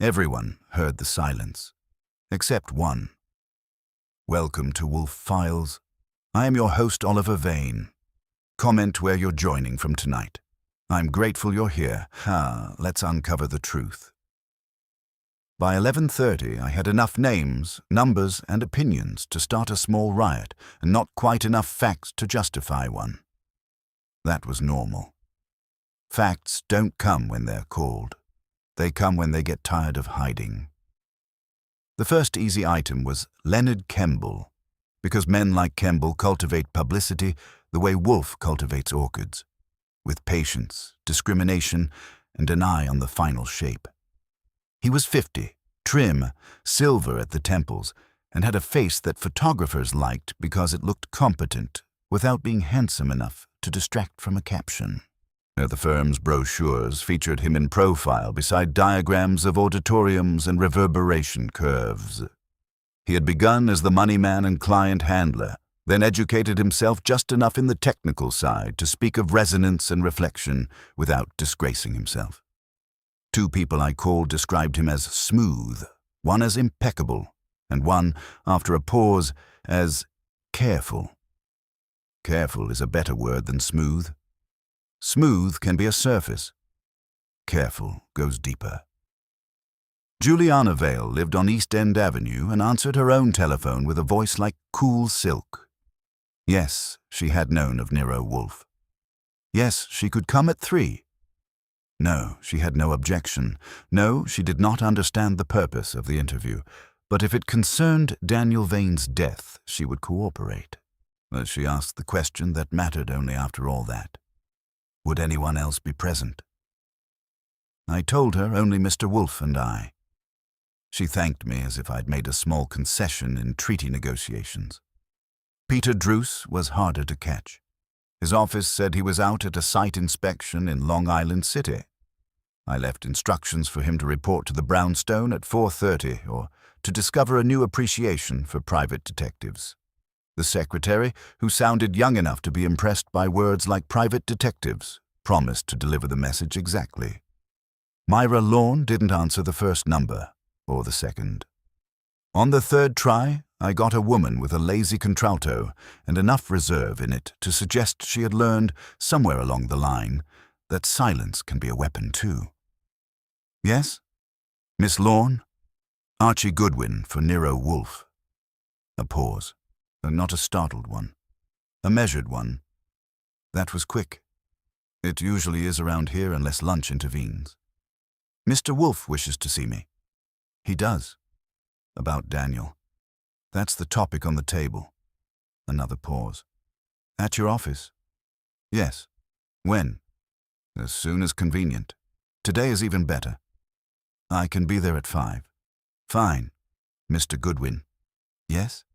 Everyone heard the silence, except one. Welcome to Wolfe Files. I am your host, Oliver Vane. Comment where you're joining from tonight. I'm grateful you're here. Let's uncover the truth. By 11:30, I had enough names, numbers, and opinions to start a small riot, and not quite enough facts to justify one. That was normal. Facts don't come when they're called. They come when they get tired of hiding. The first easy item was Leonard Kemble, because men like Kemble cultivate publicity the way Wolfe cultivates orchids, with patience, discrimination, and an eye on the final shape. He was 50, trim, silver at the temples, and had a face that photographers liked because it looked competent without being handsome enough to distract from a caption. The firm's brochures featured him in profile beside diagrams of auditoriums and reverberation curves. He had begun as the money man and client handler, then educated himself just enough in the technical side to speak of resonance and reflection without disgracing himself. Two people I called described him as smooth, one as impeccable, and one, after a pause, as careful. Careful is a better word than smooth. Smooth can be a surface. Careful goes deeper. Juliana Vale lived on East End Avenue and answered her own telephone with a voice like cool silk. Yes, she had known of Nero Wolfe. Yes, she could come at 3. No, she had no objection. No, she did not understand the purpose of the interview, but if it concerned Daniel Vane's death, she would cooperate. She asked the question that mattered only after all that. Would anyone else be present? I told her only Mr. Wolfe and I. She thanked me as if I'd made a small concession in treaty negotiations. Peter Druce was harder to catch. His office said he was out at a site inspection in Long Island City. I left instructions for him to report to the brownstone at 4:30 or to discover a new appreciation for private detectives. The secretary, who sounded young enough to be impressed by words like private detectives, promised to deliver the message exactly. Myra Lorne didn't answer the first number, or the second. On the third try, I got a woman with a lazy contralto and enough reserve in it to suggest she had learned, somewhere along the line, that silence can be a weapon too. Yes? Miss Lorne? Archie Goodwin for Nero Wolfe. A pause. Not a startled one. A measured one. That was quick. It usually is around here unless lunch intervenes. Mr. Wolfe wishes to see me. He does. About Daniel. That's the topic on the table. Another pause. At your office? Yes. When? As soon as convenient. Today is even better. I can be there at 5. Fine. Mr. Goodwin. Yes?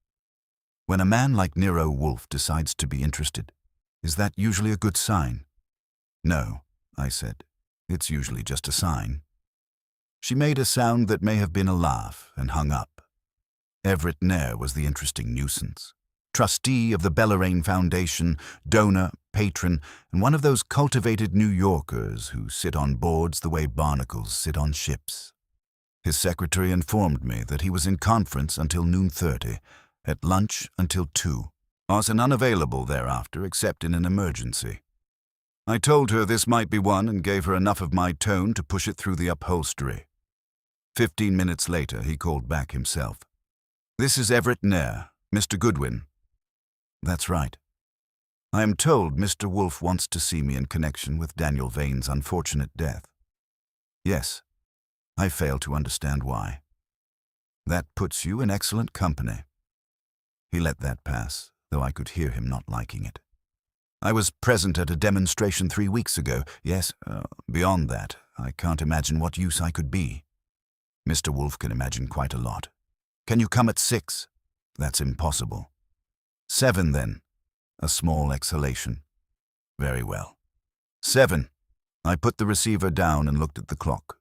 When a man like Nero Wolfe decides to be interested, is that usually a good sign? No, I said. It's usually just a sign. She made a sound that may have been a laugh and hung up. Everett Nair was the interesting nuisance. Trustee of the Bellarine Foundation, donor, patron, and one of those cultivated New Yorkers who sit on boards the way barnacles sit on ships. His secretary informed me that he was in conference until 12:30, at lunch until 2, and unavailable thereafter except in an emergency. I told her this might be one and gave her enough of my tone to push it through the upholstery. 15 minutes later, he called back himself. This is Everett Nair, Mr. Goodwin. That's right. I am told Mr. Wolfe wants to see me in connection with Daniel Vane's unfortunate death. Yes, I fail to understand why. That puts you in excellent company. He let that pass, though I could hear him not liking it. I was present at a demonstration 3 weeks ago. Yes, beyond that, I can't imagine what use I could be. Mr. Wolfe can imagine quite a lot. Can you come at 6? That's impossible. 7, then. A small exhalation. Very well. 7. I put the receiver down and looked at the clock.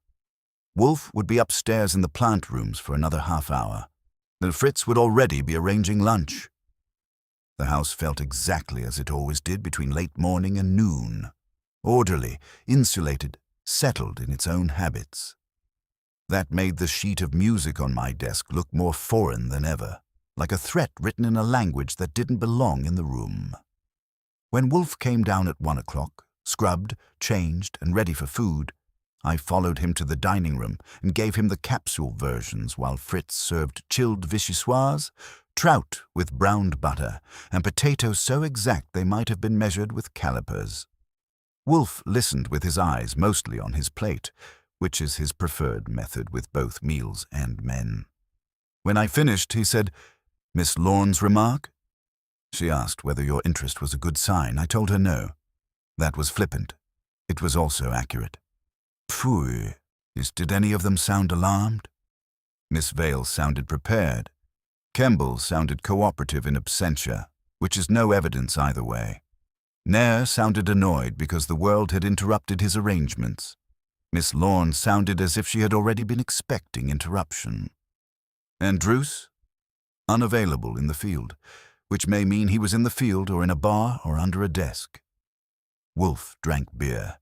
Wolfe would be upstairs in the plant rooms for another half hour. Then Fritz would already be arranging lunch. The house felt exactly as it always did between late morning and noon. Orderly, insulated, settled in its own habits. That made the sheet of music on my desk look more foreign than ever, like a threat written in a language that didn't belong in the room. When Wolfe came down at 1 o'clock, scrubbed, changed, and ready for food, I followed him to the dining room and gave him the capsule versions while Fritz served chilled vichyssoise, trout with browned butter, and potatoes so exact they might have been measured with calipers. Wolfe listened with his eyes mostly on his plate, which is his preferred method with both meals and men. When I finished, he said, "Miss Lorne's remark?" She asked whether your interest was a good sign. I told her no. That was flippant. It was also accurate. Phew, did any of them sound alarmed? Miss Vale sounded prepared. Kemble sounded cooperative in absentia, which is no evidence either way. Nair sounded annoyed because the world had interrupted his arrangements. Miss Lorne sounded as if she had already been expecting interruption. And Druce? Unavailable in the field, which may mean he was in the field or in a bar or under a desk. Wolfe drank beer.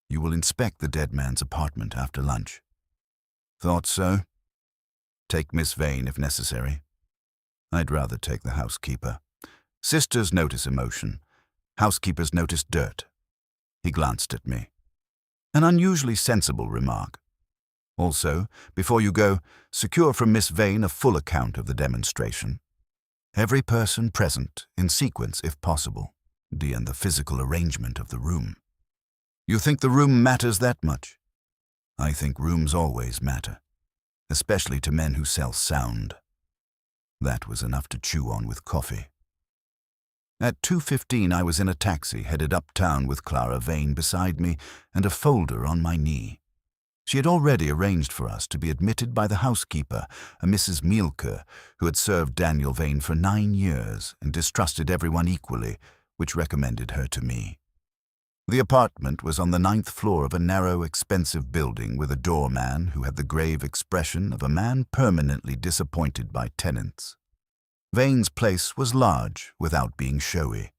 You will inspect the dead man's apartment after lunch. Thought so. Take Miss Vane if necessary. I'd rather take the housekeeper. Sisters notice emotion. Housekeepers notice dirt. He glanced at me. An unusually sensible remark. Also, before you go, secure from Miss Vane a full account of the demonstration. Every person present, in sequence if possible, and the physical arrangement of the room. You think the room matters that much? I think rooms always matter, especially to men who sell sound. That was enough to chew on with coffee. At 2:15 I was in a taxi headed uptown with Clara Vane beside me and a folder on my knee. She had already arranged for us to be admitted by the housekeeper, a Mrs. Mielke, who had served Daniel Vane for 9 years and distrusted everyone equally, which recommended her to me. The apartment was on the 9th floor of a narrow, expensive building with a doorman who had the grave expression of a man permanently disappointed by tenants. Vane's place was large without being showy.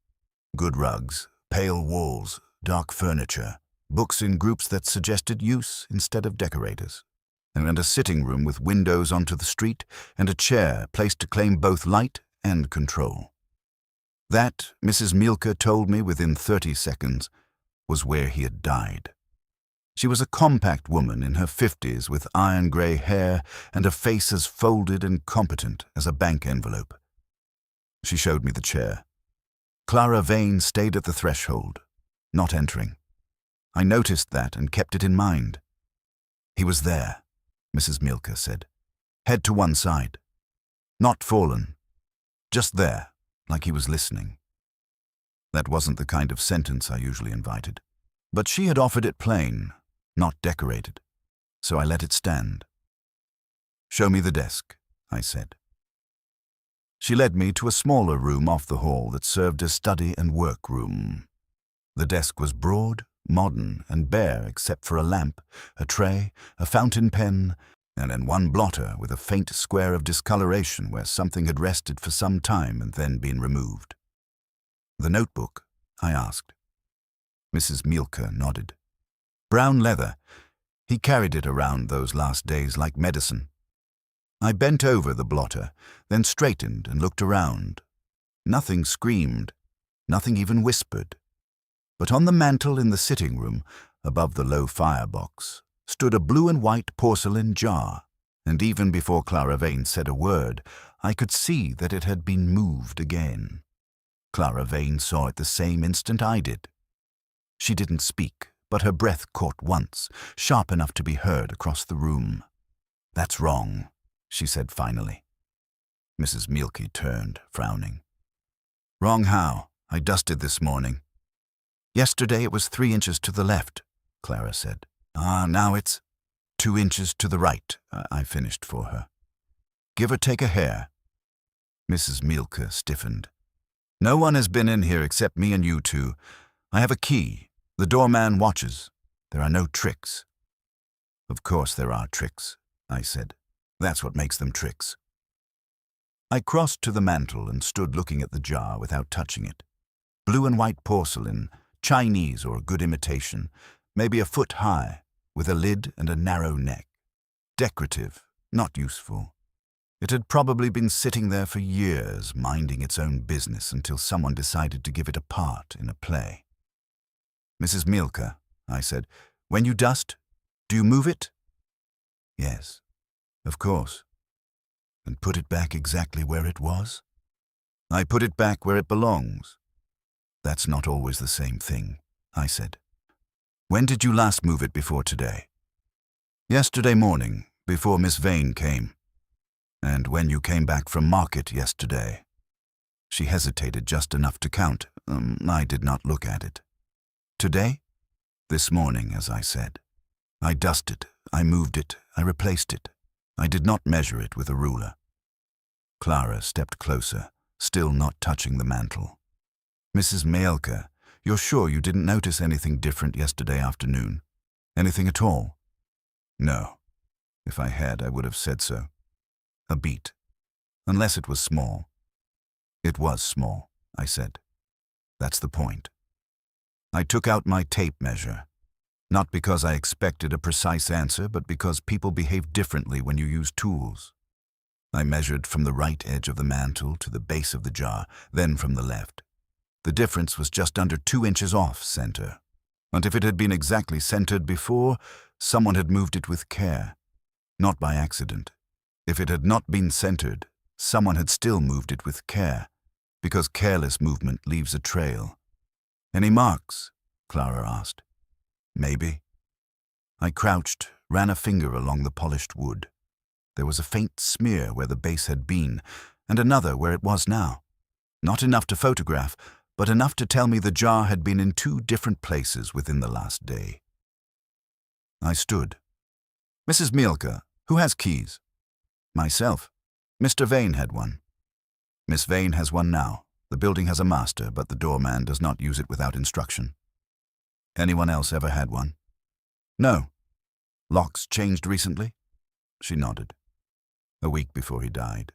Good rugs, pale walls, dark furniture, books in groups that suggested use instead of decorators, and a sitting room with windows onto the street and a chair placed to claim both light and control. That, Mrs. Mielke told me within 30 seconds, was where he had died. She was a compact woman in her 50s with iron-grey hair and a face as folded and competent as a bank envelope. She showed me the chair. Clara Vane stayed at the threshold, not entering. I noticed that and kept it in mind. He was there, Mrs. Mielke said. Head to one side. Not fallen. Just there, like he was listening. That wasn't the kind of sentence I usually invited. But she had offered it plain, not decorated, so I let it stand. Show me the desk, I said. She led me to a smaller room off the hall that served as study and workroom. The desk was broad, modern, and bare except for a lamp, a tray, a fountain pen, and then one blotter with a faint square of discoloration where something had rested for some time and then been removed. The notebook? I asked. Mrs. Mielke nodded. Brown leather. He carried it around those last days like medicine. I bent over the blotter, then straightened and looked around. Nothing screamed, nothing even whispered. But on the mantel in the sitting room, above the low firebox, stood a blue and white porcelain jar, and even before Clara Vane said a word, I could see that it had been moved again. Clara Vane saw it the same instant I did. She didn't speak, but her breath caught once, sharp enough to be heard across the room. That's wrong, she said finally. Mrs. Mielke turned, frowning. Wrong how? I dusted this morning. Yesterday it was 3 inches to the left, Clara said. Now it's 2 inches to the right, I finished for her. Give or take a hair. Mrs. Mielke stiffened. No one has been in here except me and you two. I have a key. The doorman watches. There are no tricks. Of course there are tricks, I said. That's what makes them tricks. I crossed to the mantel and stood looking at the jar without touching it. Blue and white porcelain, Chinese or good imitation, maybe a foot high, with a lid and a narrow neck. decorative, not useful. It had probably been sitting there for years, minding its own business until someone decided to give it a part in a play. "Mrs. Mielke," I said, "when you dust, do you move it?" "Yes, of course." "And put it back exactly where it was?" "I put it back where it belongs." "That's not always the same thing," I said. "When did you last move it before today?" "Yesterday morning, before Miss Vane came." "And when you came back from market yesterday?" She hesitated just enough to count. I did not look at it. "Today?" "This morning, as I said. I dusted, I moved it, I replaced it. I did not measure it with a ruler." Clara stepped closer, still not touching the mantle. "Mrs. Mielke, you're sure you didn't notice anything different yesterday afternoon? Anything at all?" "No. If I had, I would have said so." "A beat. Unless it was small." "It was small," I said. "That's the point." I took out my tape measure. Not because I expected a precise answer, but because people behave differently when you use tools. I measured from the right edge of the mantle to the base of the jar, then from the left. The difference was just under 2 inches off center. And if it had been exactly centered before, someone had moved it with care. Not by accident. If it had not been centered, someone had still moved it with care, because careless movement leaves a trail. "Any marks?" Clara asked. "Maybe." I crouched, ran a finger along the polished wood. There was a faint smear where the base had been, and another where it was now. Not enough to photograph, but enough to tell me the jar had been in 2 different places within the last day. I stood. "Mrs. Mielke, who has keys?" "Myself. Mr. Vane had one." "Miss Vane has one now. The building has a master, but the doorman does not use it without instruction." "Anyone else ever had one?" "No." "Locks changed recently?" She nodded. "A week before he died.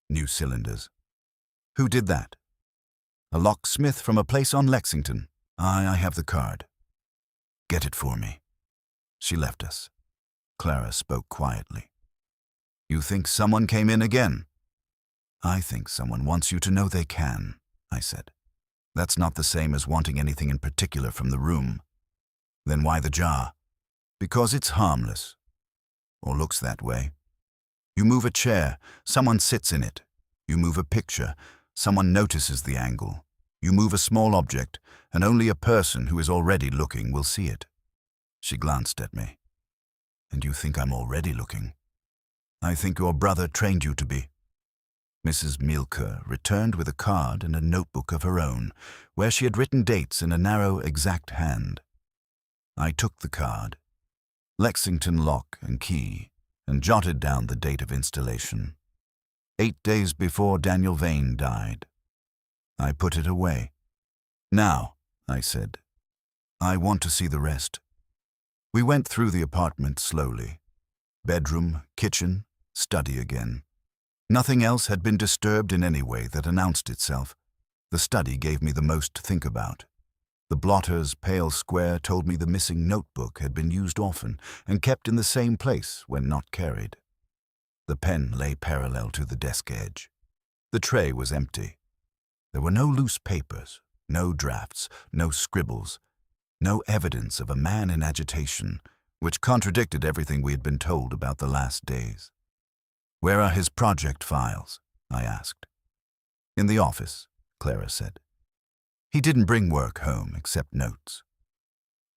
New cylinders." "Who did that?" "A locksmith from a place on Lexington. I have the card." "Get it for me." She left us. Clara spoke quietly. "You think someone came in again?" "I think someone wants you to know they can," I said. "That's not the same as wanting anything in particular from the room." "Then why the jar?" "Because it's harmless. Or looks that way. You move a chair, someone sits in it. You move a picture, someone notices the angle. You move a small object, and only a person who is already looking will see it." She glanced at me. "And you think I'm already looking?" "I think your brother trained you to be." Mrs. Mielke returned with a card and a notebook of her own, where she had written dates in a narrow, exact hand. I took the card, Lexington lock and key, and jotted down the date of installation. 8 days before Daniel Vane died. I put it away. "Now," I said, "I want to see the rest." We went through the apartment slowly. Bedroom, kitchen, study again. Nothing else had been disturbed in any way that announced itself. The study gave me the most to think about. The blotter's pale square told me the missing notebook had been used often and kept in the same place when not carried. The pen lay parallel to the desk edge. The tray was empty. There were no loose papers, no drafts, no scribbles, no evidence of a man in agitation, which contradicted everything we had been told about the last days. "Where are his project files?" I asked. "In the office," Clara said. "He didn't bring work home except notes."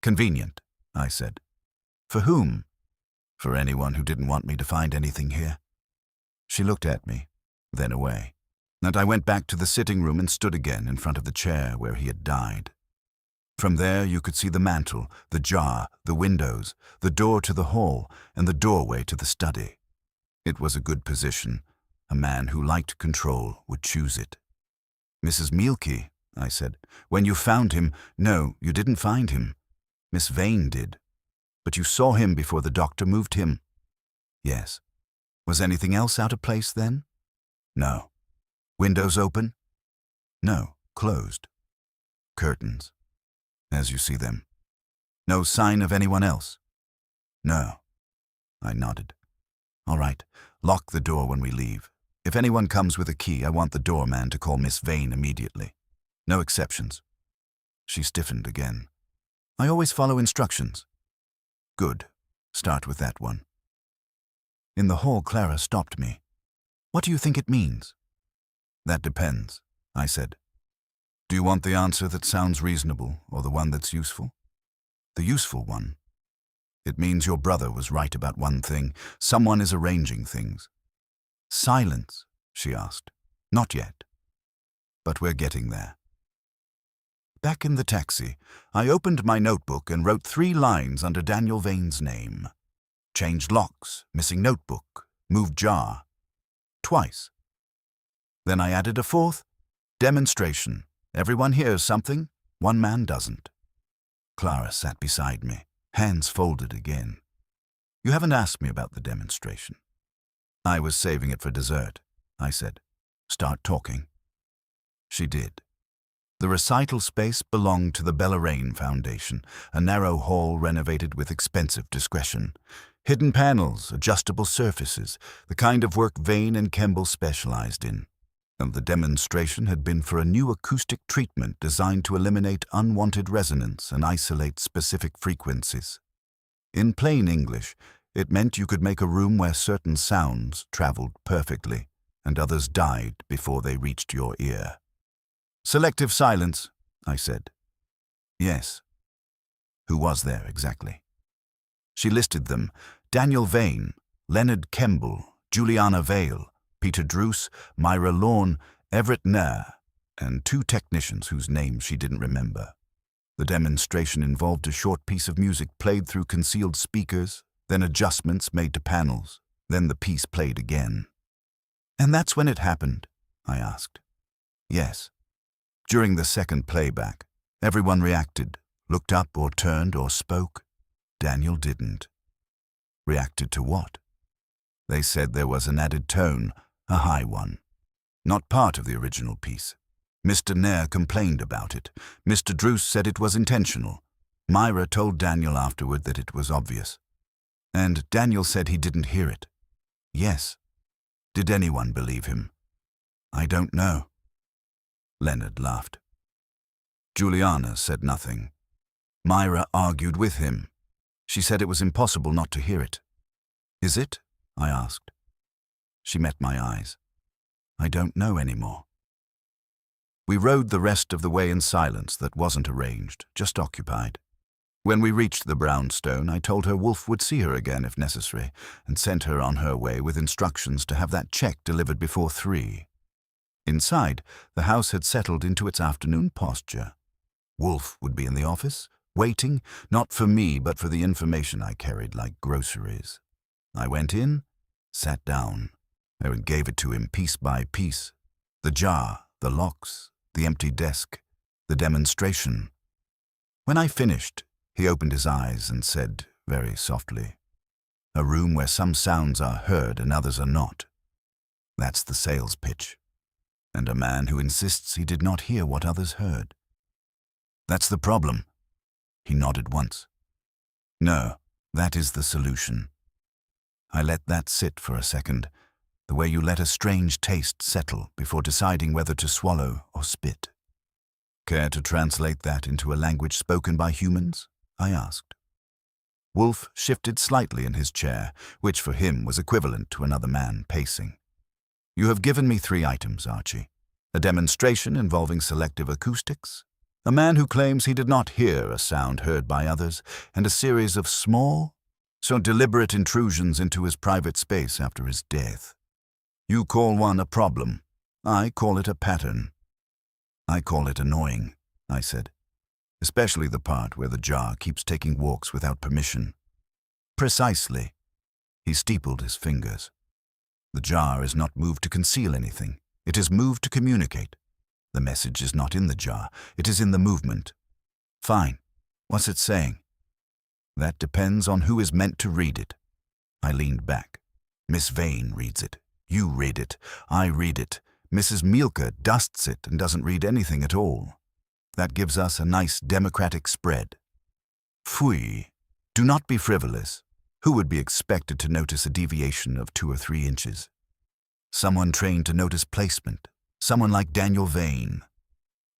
"Convenient," I said. "For whom?" "For anyone who didn't want me to find anything here." She looked at me, then away, and I went back to the sitting room and stood again in front of the chair where he had died. From there you could see the mantel, the jar, the windows, the door to the hall, and the doorway to the study. It was a good position. A man who liked control would choose it. "Mrs. Mielke," I said, "when you found him—" "No, you didn't find him. Miss Vane did. But you saw him before the doctor moved him." "Yes." "Was anything else out of place then?" "No." "Windows open?" "No, closed." "Curtains?" "As you see them." "No sign of anyone else?" "No." I nodded. All right, lock the door when we leave. If anyone comes with a key, I want the doorman to call Miss Vane immediately. No exceptions. She stiffened again. I always follow instructions. Good. Start with that one. In the hall, Clara stopped me. What do you think it means? That depends, I said. Do you want the answer that sounds reasonable or the one that's useful? The useful one. It means your brother was right about one thing. Someone is arranging things. Silence, she asked. Not yet. But we're getting there. Back in the taxi, I opened my notebook and wrote 3 lines under Daniel Vane's name. Changed locks, missing notebook, moved jar. Twice. Then I added a 4th. Demonstration. Everyone hears something, one man doesn't. Clara sat beside me, hands folded again. You haven't asked me about the demonstration. I was saving it for dessert, I said. Start talking. She did. The recital space belonged to the Bellarine Foundation, a narrow hall renovated with expensive discretion. Hidden panels, adjustable surfaces, the kind of work Vane and Kemble specialized in. And the demonstration had been for a new acoustic treatment designed to eliminate unwanted resonance and isolate specific frequencies. In plain English, it meant you could make a room where certain sounds traveled perfectly and others died before they reached your ear. Selective silence, I said. Yes. Who was there exactly? She listed them: Daniel Vane, Leonard Kemble, Juliana Vale, Peter Druce, Myra Lorne, Everett Nair, and 2 technicians whose names she didn't remember. The demonstration involved a short piece of music played through concealed speakers, then adjustments made to panels, then the piece played again. And that's when it happened, I asked. Yes. During the second playback, everyone reacted, looked up or turned or spoke. Daniel didn't. Reacted to what? They said there was an added tone, a high one. Not part of the original piece. Mr. Nair complained about it. Mr. Druce said it was intentional. Myra told Daniel afterward that it was obvious. And Daniel said he didn't hear it. Yes. Did anyone believe him? I don't know. Leonard laughed. Juliana said nothing. Myra argued with him. She said it was impossible not to hear it. Is it? I asked. She met my eyes. I don't know anymore. We rode the rest of the way in silence that wasn't arranged, just occupied. When we reached the brownstone, I told her Wolfe would see her again if necessary, and sent her on her way with instructions to have that check delivered before 3. Inside, the house had settled into its afternoon posture. Wolfe would be in the office, waiting, not for me, but for the information I carried like groceries. I went in, sat down. I gave it to him piece by piece. The jar, the locks, the empty desk, the demonstration. When I finished, he opened his eyes and said, very softly, "A room where some sounds are heard and others are not. That's the sales pitch. And a man who insists he did not hear what others heard. That's the problem." He nodded once. "No, that is the solution." I let that sit for a second, the way you let a strange taste settle before deciding whether to swallow or spit. Care to translate that into a language spoken by humans? I asked. Wolfe shifted slightly in his chair, which for him was equivalent to another man pacing. You have given me 3 items, Archie. A demonstration involving selective acoustics, a man who claims he did not hear a sound heard by others, and a series of small, so deliberate intrusions into his private space after his death. You call one a problem. I call it a pattern. I call it annoying, I said, especially the part where the jar keeps taking walks without permission. Precisely. He steepled his fingers. The jar is not moved to conceal anything. It is moved to communicate. The message is not in the jar. It is in the movement. Fine. What's it saying? That depends on who is meant to read it. I leaned back. Miss Vane reads it. You read it. I read it. Mrs. Mielke dusts it and doesn't read anything at all. That gives us a nice democratic spread. Phooey. Do not be frivolous. Who would be expected to notice a deviation of 2 or 3 inches? Someone trained to notice placement. Someone like Daniel Vane.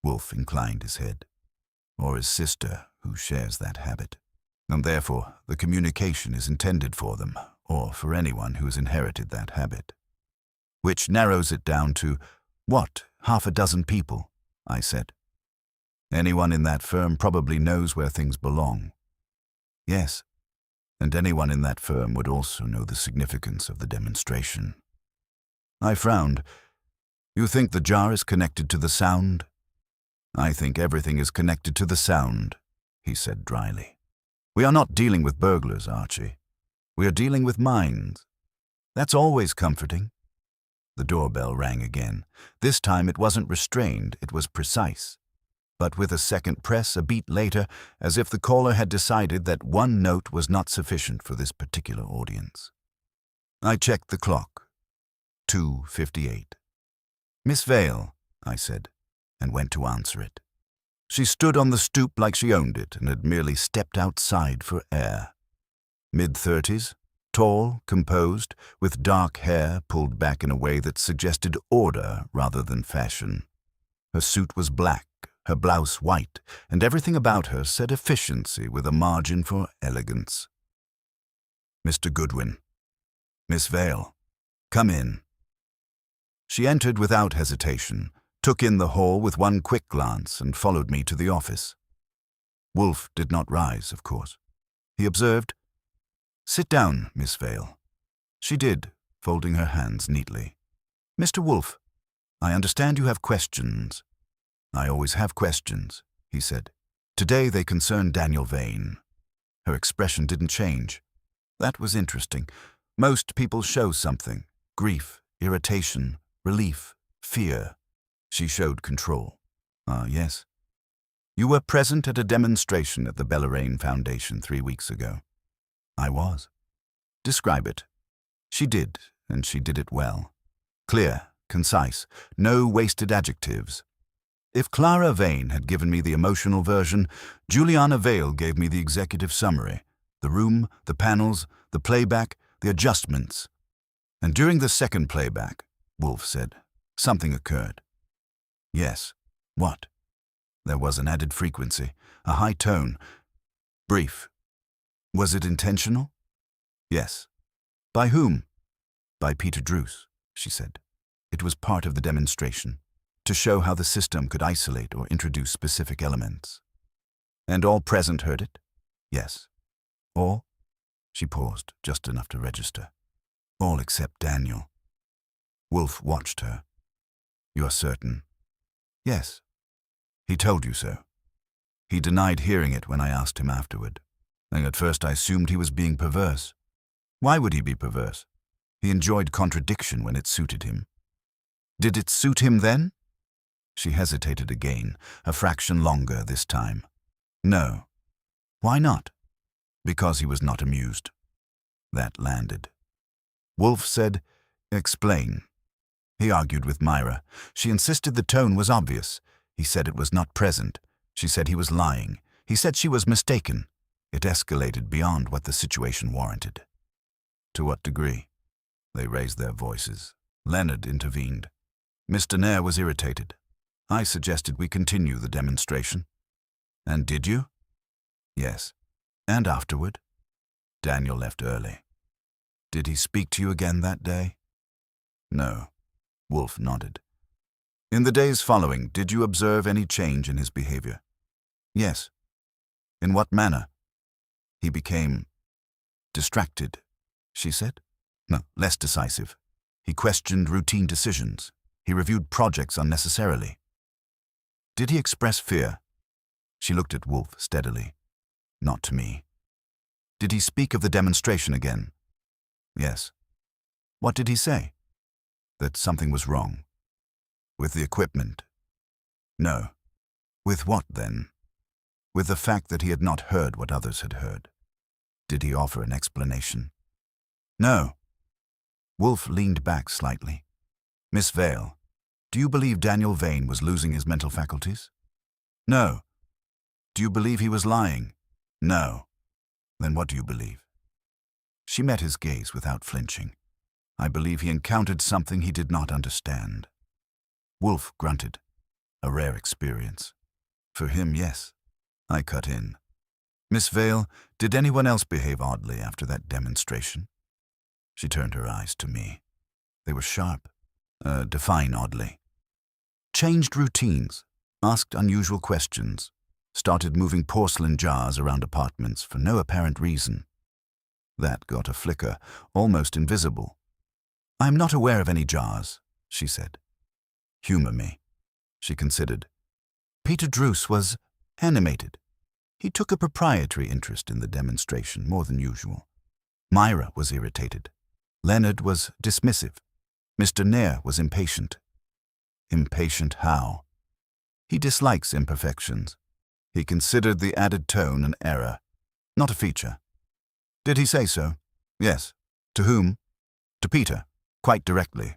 Wolfe inclined his head. Or his sister, who shares that habit. And therefore, the communication is intended for them, or for anyone who has inherited that habit. Which narrows it down to, what, 6 people, I said. Anyone in that firm probably knows where things belong. Yes, and anyone in that firm would also know the significance of the demonstration. I frowned. You think the jar is connected to the sound? I think everything is connected to the sound, he said dryly. We are not dealing with burglars, Archie. We are dealing with minds. That's always comforting. The doorbell rang again. This time it wasn't restrained, it was precise. But with a second press a beat later, as if the caller had decided that one note was not sufficient for this particular audience. I checked the clock. 2:58. Miss Vale, I said, and went to answer it. She stood on the stoop like she owned it and had merely stepped outside for air. Mid-30s, tall, composed, with dark hair pulled back in a way that suggested order rather than fashion. Her suit was black, her blouse white, and everything about her said efficiency with a margin for elegance. Mr. Goodwin. Miss Vale. Come in. She entered without hesitation, took in the hall with one quick glance, and followed me to the office. Wolfe did not rise, of course. He observed, "Sit down, Miss Vale." She did, folding her hands neatly. "Mr. Wolfe, I understand you have questions." "I always have questions," he said. "Today they concern Daniel Vane." Her expression didn't change. That was interesting. Most people show something: grief, irritation, relief, fear. She showed control. Yes. "You were present at a demonstration at the Bellarine Foundation 3 weeks ago." "I was." "Describe it." She did, and she did it well. Clear, concise, no wasted adjectives. If Clara Vane had given me the emotional version, Juliana Vale gave me the executive summary: the room, the panels, the playback, the adjustments. And during the second playback, Wolfe said, something occurred. Yes. What? There was an added frequency, a high tone. Brief. Was it intentional? Yes. By whom? By Peter Druce, she said. It was part of the demonstration, to show how the system could isolate or introduce specific elements. And all present heard it? Yes. All? She paused, just enough to register. All except Daniel. Wolfe watched her. You are certain? Yes. He told you so. He denied hearing it when I asked him afterward. And at first I assumed he was being perverse. Why would he be perverse? He enjoyed contradiction when it suited him. Did it suit him then? She hesitated again, a fraction longer this time. No. Why not? Because he was not amused. That landed. Wolfe said, "Explain." He argued with Myra. She insisted the tone was obvious. He said it was not present. She said he was lying. He said she was mistaken. It escalated beyond what the situation warranted. To what degree? They raised their voices. Leonard intervened. Mr. Nere was irritated. I suggested we continue the demonstration. And did you? Yes. And afterward? Daniel left early. Did he speak to you again that day? No. Wolfe nodded. In the days following, did you observe any change in his behavior? Yes. In what manner? He became distracted, she said. No, less decisive. He questioned routine decisions. He reviewed projects unnecessarily. Did he express fear? She looked at Wolfe steadily. Not to me. Did he speak of the demonstration again? Yes. What did he say? That something was wrong. With the equipment? No. With what, then? With the fact that he had not heard what others had heard. Did he offer an explanation? No. Wolfe leaned back slightly. Miss Vale, do you believe Daniel Vane was losing his mental faculties? No. Do you believe he was lying? No. Then what do you believe? She met his gaze without flinching. I believe he encountered something he did not understand. Wolfe grunted. A rare experience. For him, yes. I cut in. Miss Vale, did anyone else behave oddly after that demonstration? She turned her eyes to me. They were sharp. Define oddly. Changed routines, asked unusual questions, started moving porcelain jars around apartments for no apparent reason. That got a flicker, almost invisible. I'm not aware of any jars, she said. Humor me. She considered. Peter Druce was animated. He took a proprietary interest in the demonstration more than usual. Myra was irritated. Leonard was dismissive. Mr. Nair was impatient. Impatient how? He dislikes imperfections. He considered the added tone an error, not a feature. Did he say so? Yes. To whom? To Peter, quite directly.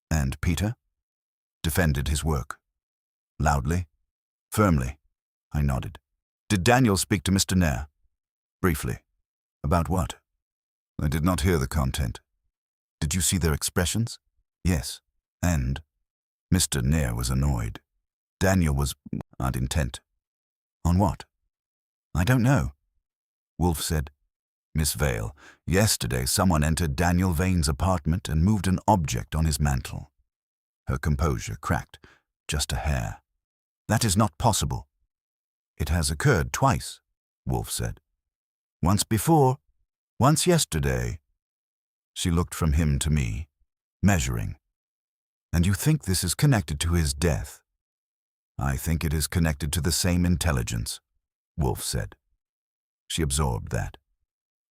And Peter? Defended his work. Loudly? Firmly? I nodded. Did Daniel speak to Mr. Nair? Briefly. About what? I did not hear the content. Did you see their expressions? Yes. And? Mr. Nair was annoyed. Daniel was not intent. On what? I don't know. Wolfe said, Miss Vale, yesterday someone entered Daniel Vane's apartment and moved an object on his mantel. Her composure cracked, just a hair. That is not possible. It has occurred twice, Wolfe said. Once before, once yesterday. She looked from him to me, measuring. And you think this is connected to his death? I think it is connected to the same intelligence, Wolfe said. She absorbed that.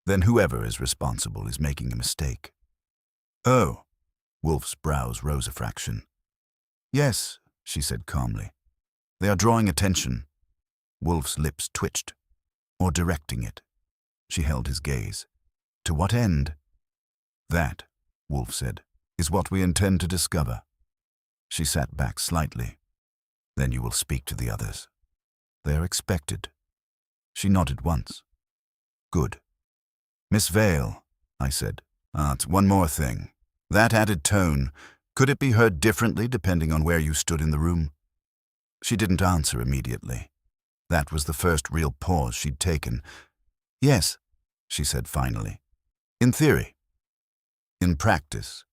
Then whoever is responsible is making a mistake. Oh, Wolfe's brows rose a fraction. Yes, she said calmly. They are drawing attention. Wolfe's lips twitched. Or directing it. She held his gaze. To what end? That, Wolfe said, is what we intend to discover. She sat back slightly. Then you will speak to the others. They are expected. She nodded once. Good. Miss Vale, I said. One more thing. That added tone, could it be heard differently depending on where you stood in the room? She didn't answer immediately. That was the first real pause she'd taken. Yes, she said finally. In theory. In practice.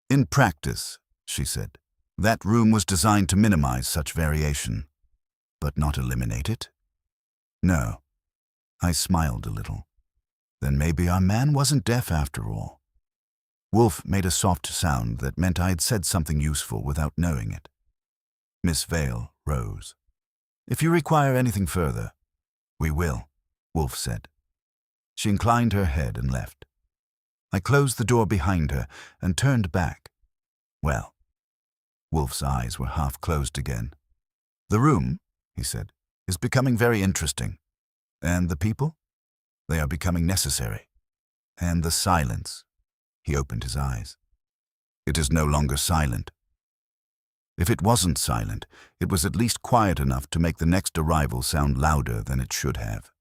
In practice, she said. That room was designed to minimize such variation, but not eliminate it? No. I smiled a little. Then maybe our man wasn't deaf after all. Wolfe made a soft sound that meant I had said something useful without knowing it. Miss Vale rose. If you require anything further, we will, Wolfe said. She inclined her head and left. I closed the door behind her and turned back. Well, Wolfe's eyes were half closed again. The room, he said, is becoming very interesting. And the people? They are becoming necessary. And the silence. He opened his eyes. It is no longer silent. If it wasn't silent, it was at least quiet enough to make the next arrival sound louder than it should have.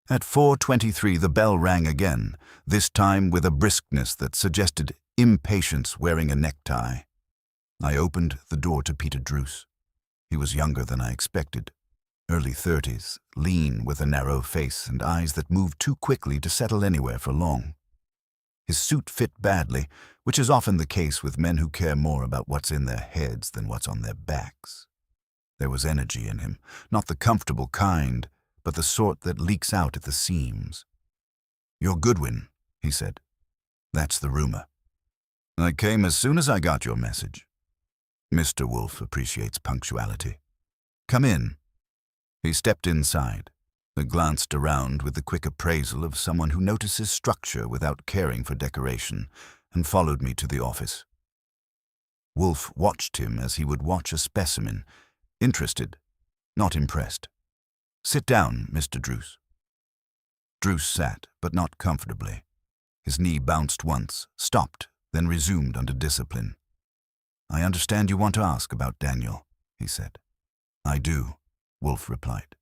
At 4:23 the bell rang again, this time with a briskness that suggested impatience wearing a necktie. I opened the door to Peter Druce. He was younger than I expected. Early 30s, lean with a narrow face and eyes that moved too quickly to settle anywhere for long. His suit fit badly, which is often the case with men who care more about what's in their heads than what's on their backs. There was energy in him, not the comfortable kind, but the sort that leaks out at the seams. You're Goodwin, he said. That's the rumor. I came as soon as I got your message. Mr. Wolfe appreciates punctuality. Come in. He stepped inside, glanced around with the quick appraisal of someone who notices structure without caring for decoration, and followed me to the office. Wolfe watched him as he would watch a specimen, interested, not impressed. Sit down, Mr. Druce. Druce sat, but not comfortably. His knee bounced once, stopped, then resumed under discipline. I understand you want to ask about Daniel, he said. I do, Wolfe replied.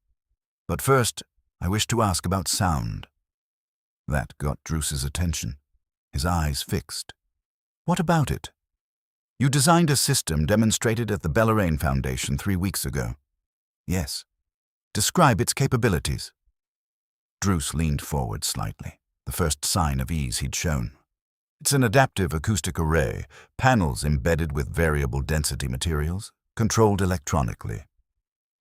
But first, I wish to ask about sound. That got Druce's attention, his eyes fixed. What about it? You designed a system demonstrated at the Bellarine Foundation 3 weeks ago. Yes. Describe its capabilities. Druce leaned forward slightly, the first sign of ease he'd shown. It's an adaptive acoustic array, panels embedded with variable density materials, controlled electronically.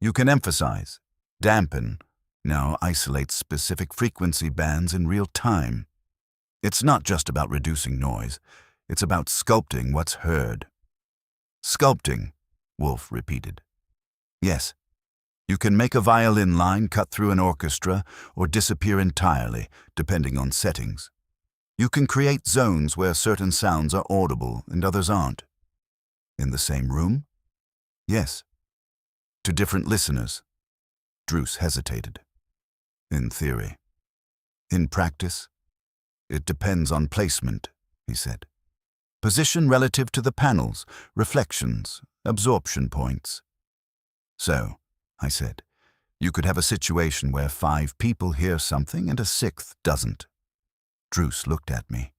You can emphasize, dampen, now isolate specific frequency bands in real time. It's not just about reducing noise, it's about sculpting what's heard. Sculpting, Wolfe repeated. Yes. You can make a violin line cut through an orchestra or disappear entirely, depending on settings. You can create zones where certain sounds are audible and others aren't. In the same room? Yes. To different listeners. Druce hesitated. In theory. In practice? It depends on placement, he said. Position relative to the panels, reflections, absorption points. So, I said, you could have a situation where 5 people hear something and a 6th doesn't. Druce looked at me.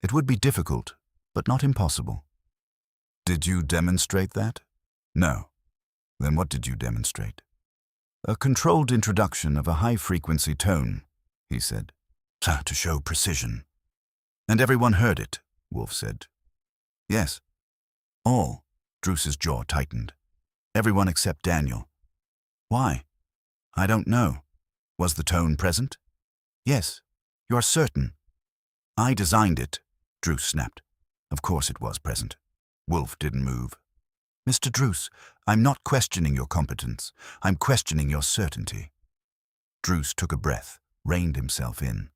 It would be difficult, but not impossible. Did you demonstrate that? No. Then what did you demonstrate? A controlled introduction of a high-frequency tone, he said, to show precision. And everyone heard it, Wolfe said. Yes. All. Druce's jaw tightened. Everyone except Daniel. Why? I don't know. Was the tone present? Yes. You're certain? I designed it, Druce snapped. Of course it was present. Wolfe didn't move. Mr. Druce, I'm not questioning your competence. I'm questioning your certainty. Druce took a breath, reined himself in.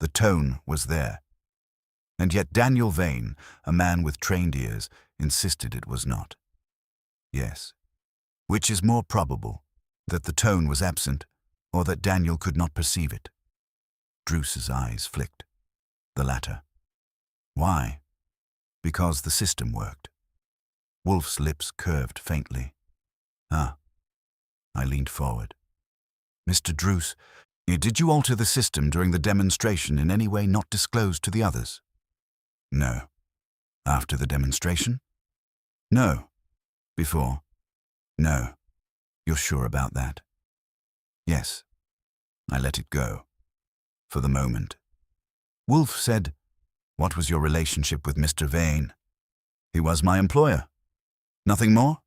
The tone was there. And yet Daniel Vane, a man with trained ears, insisted it was not. Yes. Which is more probable, that the tone was absent, or that Daniel could not perceive it? Druce's eyes flicked. The latter. Why? Because the system worked. Wolfe's lips curved faintly. Ah. I leaned forward. Mr. Druce, did you alter the system during the demonstration in any way not disclosed to the others? No. After the demonstration? No. Before? No. You're sure about that? Yes. I let it go. For the moment. Wolfe said, "What was your relationship with Mr. Vane?" "He was my employer." "Nothing more?"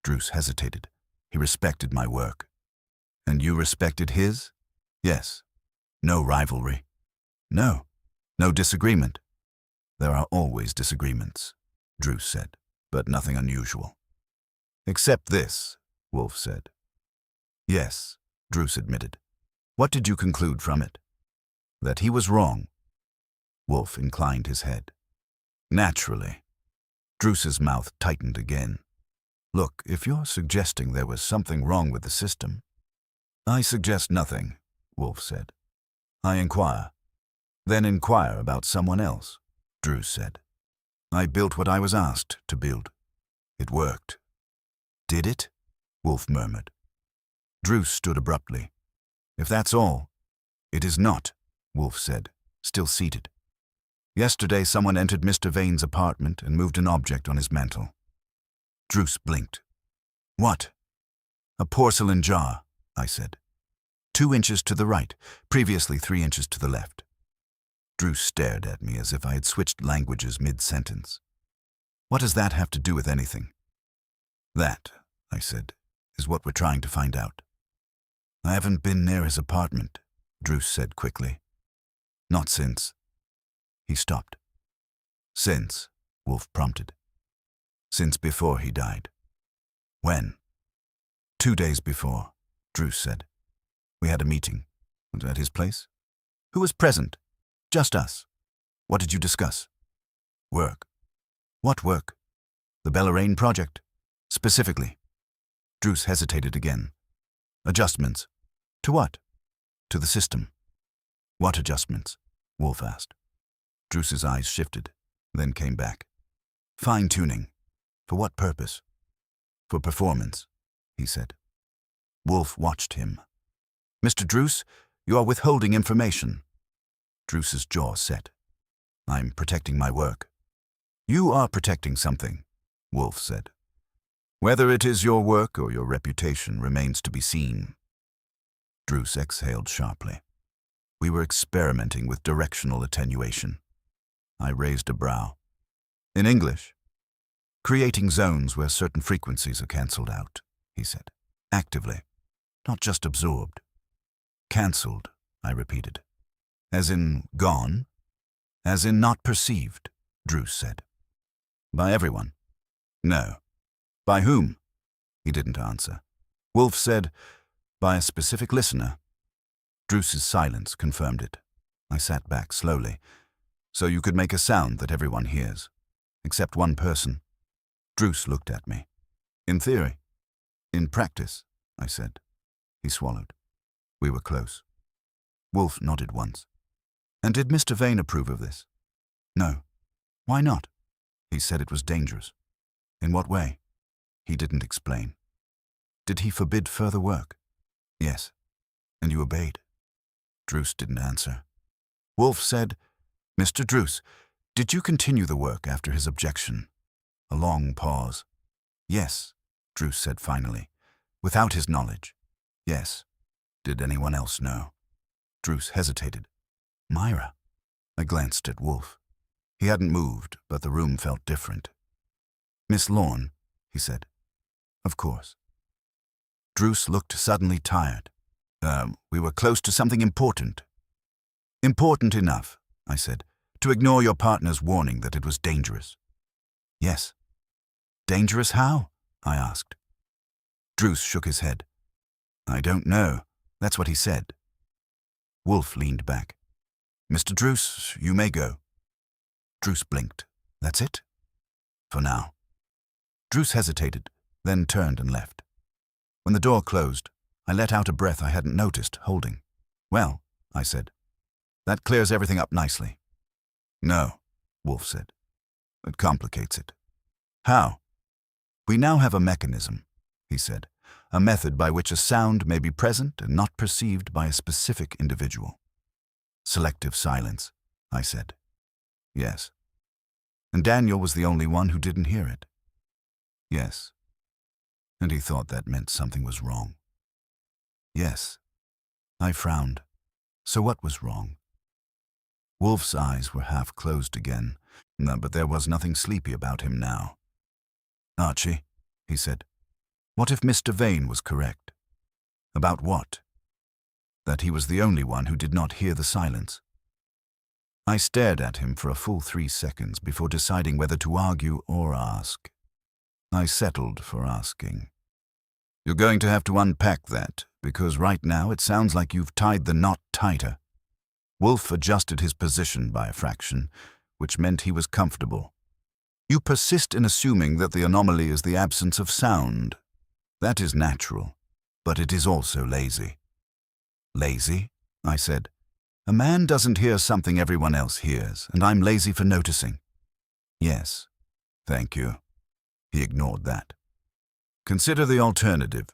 Druce hesitated. "He respected my work." "And you respected his?" "Yes." "No rivalry?" "No." "No disagreement?" "There are always disagreements," Druce said, "but nothing unusual." "Except this," Wolfe said. "Yes," Druce admitted. "What did you conclude from it?" "That he was wrong." Wolfe inclined his head. "Naturally." Druce's mouth tightened again. "Look, if you're suggesting there was something wrong with the system—" "I suggest nothing," Wolfe said. "I inquire." "Then inquire about someone else," Druce said. "I built what I was asked to build. It worked." "Did it?" Wolfe murmured. Druce stood abruptly. "If that's all—" "It is not," Wolfe said, still seated. "Yesterday someone entered Mr. Vane's apartment and moved an object on his mantel." Druce blinked. "What?" "A porcelain jar," I said. 2 inches to the right, previously 3 inches to the left. Druce stared at me as if I had switched languages mid-sentence. "What does that have to do with anything?" "That," I said, "is what we're trying to find out." "I haven't been near his apartment," Druce said quickly. "Not since." He stopped. "Since," Wolfe prompted. "Since before he died." "When?" 2 days before, Druce said. "We had a meeting." "At his place?" "Who was present?" "Just us." "What did you discuss?" "Work." "What work?" "The Bellarine project." "Specifically?" Druce hesitated again. "Adjustments." "To what?" "To the system." "What adjustments?" Wolfe asked. Druce's eyes shifted, then came back. "Fine-tuning." "For what purpose?" "For performance," he said. Wolfe watched him. "Mr. Druce, you are withholding information." Druce's jaw set. I'm protecting my work. You are protecting something, Wolfe said. Whether it is your work or your reputation remains to be seen. Druce exhaled sharply. We were experimenting with directional attenuation. I raised a brow. In English, creating zones where certain frequencies are cancelled out, he said. Actively, not just absorbed. Cancelled, I repeated. As in gone? As in not perceived, Druce said. By everyone? No. By whom? He didn't answer. Wolfe said, by a specific listener. Druce's silence confirmed it. I sat back slowly. So you could make a sound that everyone hears, except one person. Druce looked at me. In theory. In practice, I said. He swallowed. We were close. Wolfe nodded once. And did Mr. Vane approve of this? No. Why not? He said it was dangerous. In what way? He didn't explain. Did he forbid further work? Yes. And you obeyed? Druce didn't answer. Wolfe said, Mr. Druce, did you continue the work after his objection? A long pause. Yes, Druce said finally. Without his knowledge. Yes. Did anyone else know? Druce hesitated. Myra. I glanced at Wolfe. He hadn't moved, but the room felt different. Miss Lorne, he said. Of course. Druce looked suddenly tired. We were close to something important. Important enough, I said, to ignore your partner's warning that it was dangerous. Yes. Dangerous how? I asked. Druce shook his head. I don't know. That's what he said. Wolfe leaned back. Mr. Druce, you may go. Druce blinked. That's it? For now. Druce hesitated, then turned and left. When the door closed, I let out a breath I hadn't noticed, holding. Well, I said, that clears everything up nicely. No, Wolfe said. It complicates it. How? We now have a mechanism, he said, a method by which a sound may be present and not perceived by a specific individual. Selective silence, I said. Yes. And Daniel was the only one who didn't hear it. Yes. And he thought that meant something was wrong. Yes. I frowned. So what was wrong? Wolfe's eyes were half closed again, but there was nothing sleepy about him now. Archie, he said, what if Mr. Vane was correct? About what? That he was the only one who did not hear the silence. I stared at him for a full 3 seconds before deciding whether to argue or ask. I settled for asking. You're going to have to unpack that, because right now it sounds like you've tied the knot tighter. Wolfe adjusted his position by a fraction, which meant he was comfortable. You persist in assuming that the anomaly is the absence of sound. That is natural, but it is also lazy. Lazy? I said. A man doesn't hear something everyone else hears, and I'm lazy for noticing. Yes, thank you. He ignored that. Consider the alternative.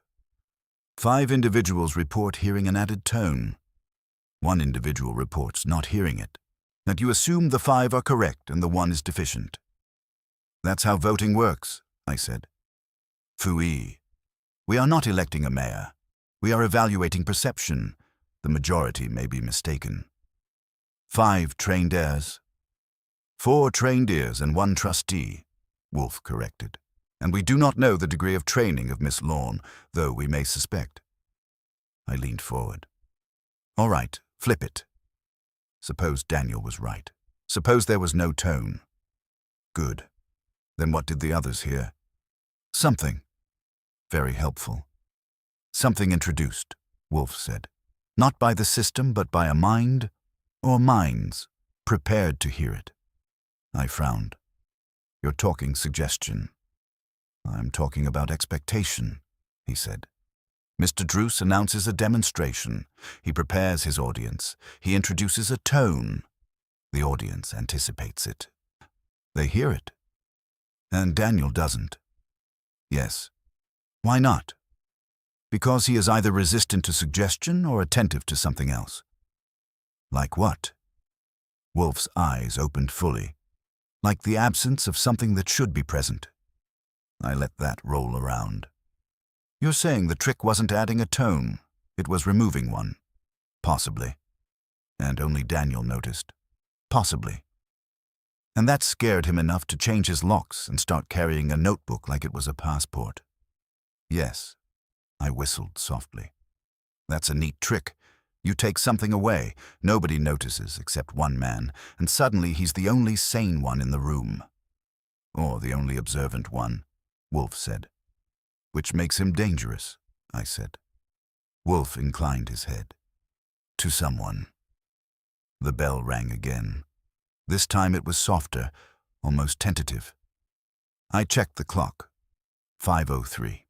5 individuals report hearing an added tone. 1 individual reports not hearing it. That you assume the 5 are correct and the 1 is deficient. That's how voting works, I said. Phooey. We are not electing a mayor. We are evaluating perception. The majority may be mistaken. 5 trained ears. 4 trained ears and 1 trustee, Wolfe corrected. And we do not know the degree of training of Miss Lorne, though we may suspect. I leaned forward. All right, flip it. Suppose Daniel was right. Suppose there was no tone. Good. Then what did the others hear? Something. Very helpful. Something introduced, Wolfe said. Not by the system, but by a mind, or minds, prepared to hear it. I frowned. You're talking suggestion. I'm talking about expectation, he said. Mr. Druce announces a demonstration. He prepares his audience. He introduces a tone. The audience anticipates it. They hear it. And Daniel doesn't. Yes. Why not? Because he is either resistant to suggestion or attentive to something else. Like what? Wolfe's eyes opened fully, like the absence of something that should be present. I let that roll around. You're saying the trick wasn't adding a tone, it was removing one. Possibly. And only Daniel noticed. Possibly. And that scared him enough to change his locks and start carrying a notebook like it was a passport. Yes, I whistled softly. That's a neat trick. You take something away, nobody notices except one man, and suddenly he's the only sane one in the room. Or the only observant one, Wolfe said. Which makes him dangerous, I said. Wolfe inclined his head. To someone. The bell rang again. This time it was softer, almost tentative. I checked the clock. 5:03.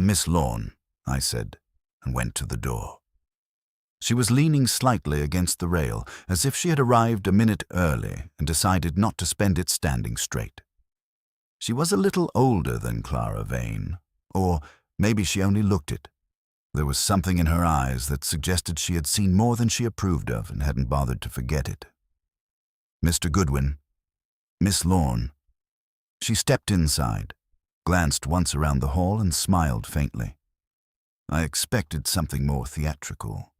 Miss Lorne, I said, and went to the door. She was leaning slightly against the rail, as if she had arrived a minute early and decided not to spend it standing straight. She was a little older than Clara Vane, or maybe she only looked it. There was something in her eyes that suggested she had seen more than she approved of and hadn't bothered to forget it. Mr. Goodwin. Miss Lorne. She stepped inside, glanced once around the hall and smiled faintly. I expected something more theatrical.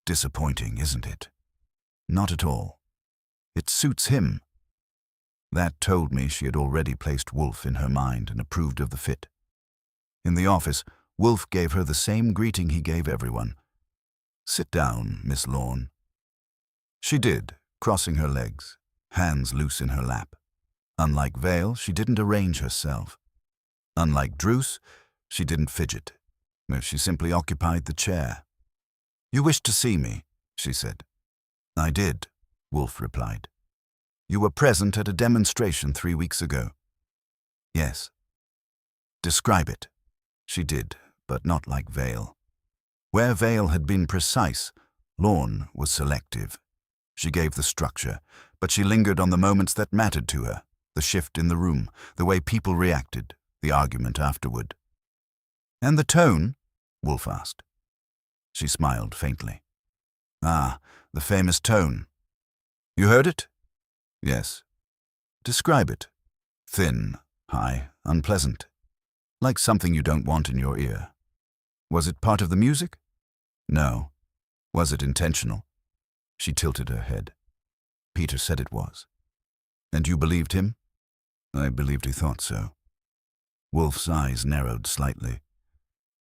Disappointing, isn't it? Not at all. It suits him. That told me she had already placed Wolfe in her mind and approved of the fit. In the office, Wolfe gave her the same greeting he gave everyone. Sit down, Miss Lorne. She did, crossing her legs, hands loose in her lap. Unlike Vale, she didn't arrange herself. Unlike Druce, she didn't fidget. She simply occupied the chair. You wished to see me, she said. I did, Wolfe replied. You were present at a demonstration 3 weeks ago. Yes. Describe it. She did, but not like Vale. Where Vale had been precise, Lorne was selective. She gave the structure, but she lingered on the moments that mattered to her, the shift in the room, the way people reacted, the argument afterward. And the tone? Wolfe asked. She smiled faintly. Ah, the famous tone. You heard it? Yes. Describe it. Thin, high, unpleasant. Like something you don't want in your ear. Was it part of the music? No. Was it intentional? She tilted her head. Peter said it was. And you believed him? I believed he thought so. Wolfe's eyes narrowed slightly.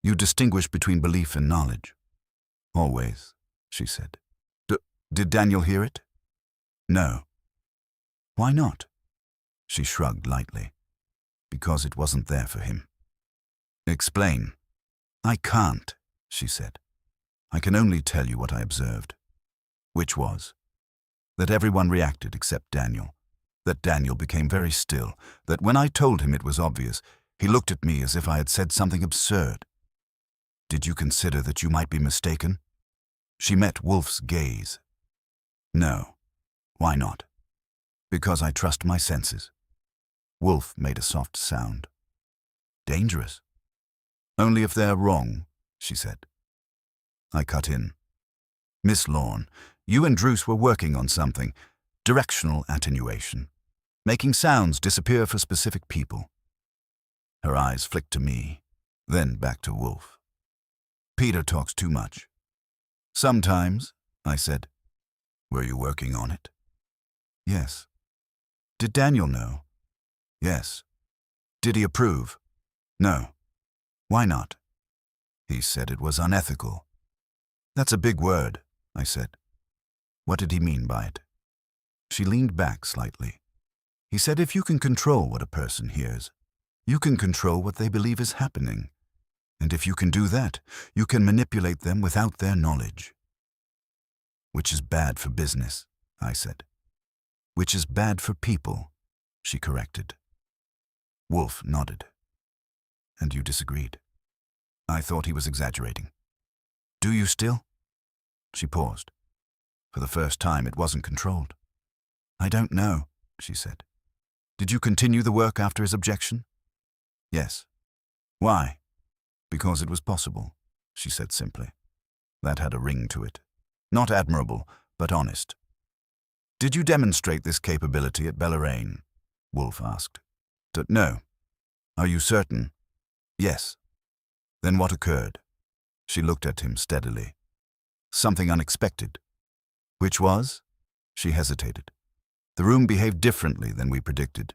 You distinguish between belief and knowledge. Always, she said. Did Daniel hear it? No. Why not? She shrugged lightly. Because it wasn't there for him. Explain. I can't, she said. I can only tell you what I observed. Which was? That everyone reacted except Daniel. That Daniel became very still. That when I told him it was obvious, he looked at me as if I had said something absurd. Did you consider that you might be mistaken? She met Wolfe's gaze. No. Why not? Because I trust my senses. Wolfe made a soft sound. Dangerous. Only if they're wrong, she said. I cut in. Miss Lorne, you and Druce were working on something. Directional attenuation. Making sounds disappear for specific people. Her eyes flicked to me, then back to Wolfe. Peter talks too much. Sometimes, I said. Were you working on it? Yes. Did Daniel know? Yes. Did he approve? No. Why not? He said it was unethical. That's a big word, I said. What did he mean by it? She leaned back slightly. He said if you can control what a person hears, you can control what they believe is happening. And if you can do that, you can manipulate them without their knowledge. Which is bad for business, I said. Which is bad for people, she corrected. Wolfe nodded. And you disagreed. I thought he was exaggerating. Do you still? She paused. For the first time, it wasn't controlled. I don't know, she said. Did you continue the work after his objection? Yes. Why? Because it was possible, she said simply. That had a ring to it. Not admirable, but honest. Did you demonstrate this capability at Bellarane? Wolfe asked. No. Are you certain? Yes. Then what occurred? She looked at him steadily. Something unexpected. Which was? She hesitated. The room behaved differently than we predicted.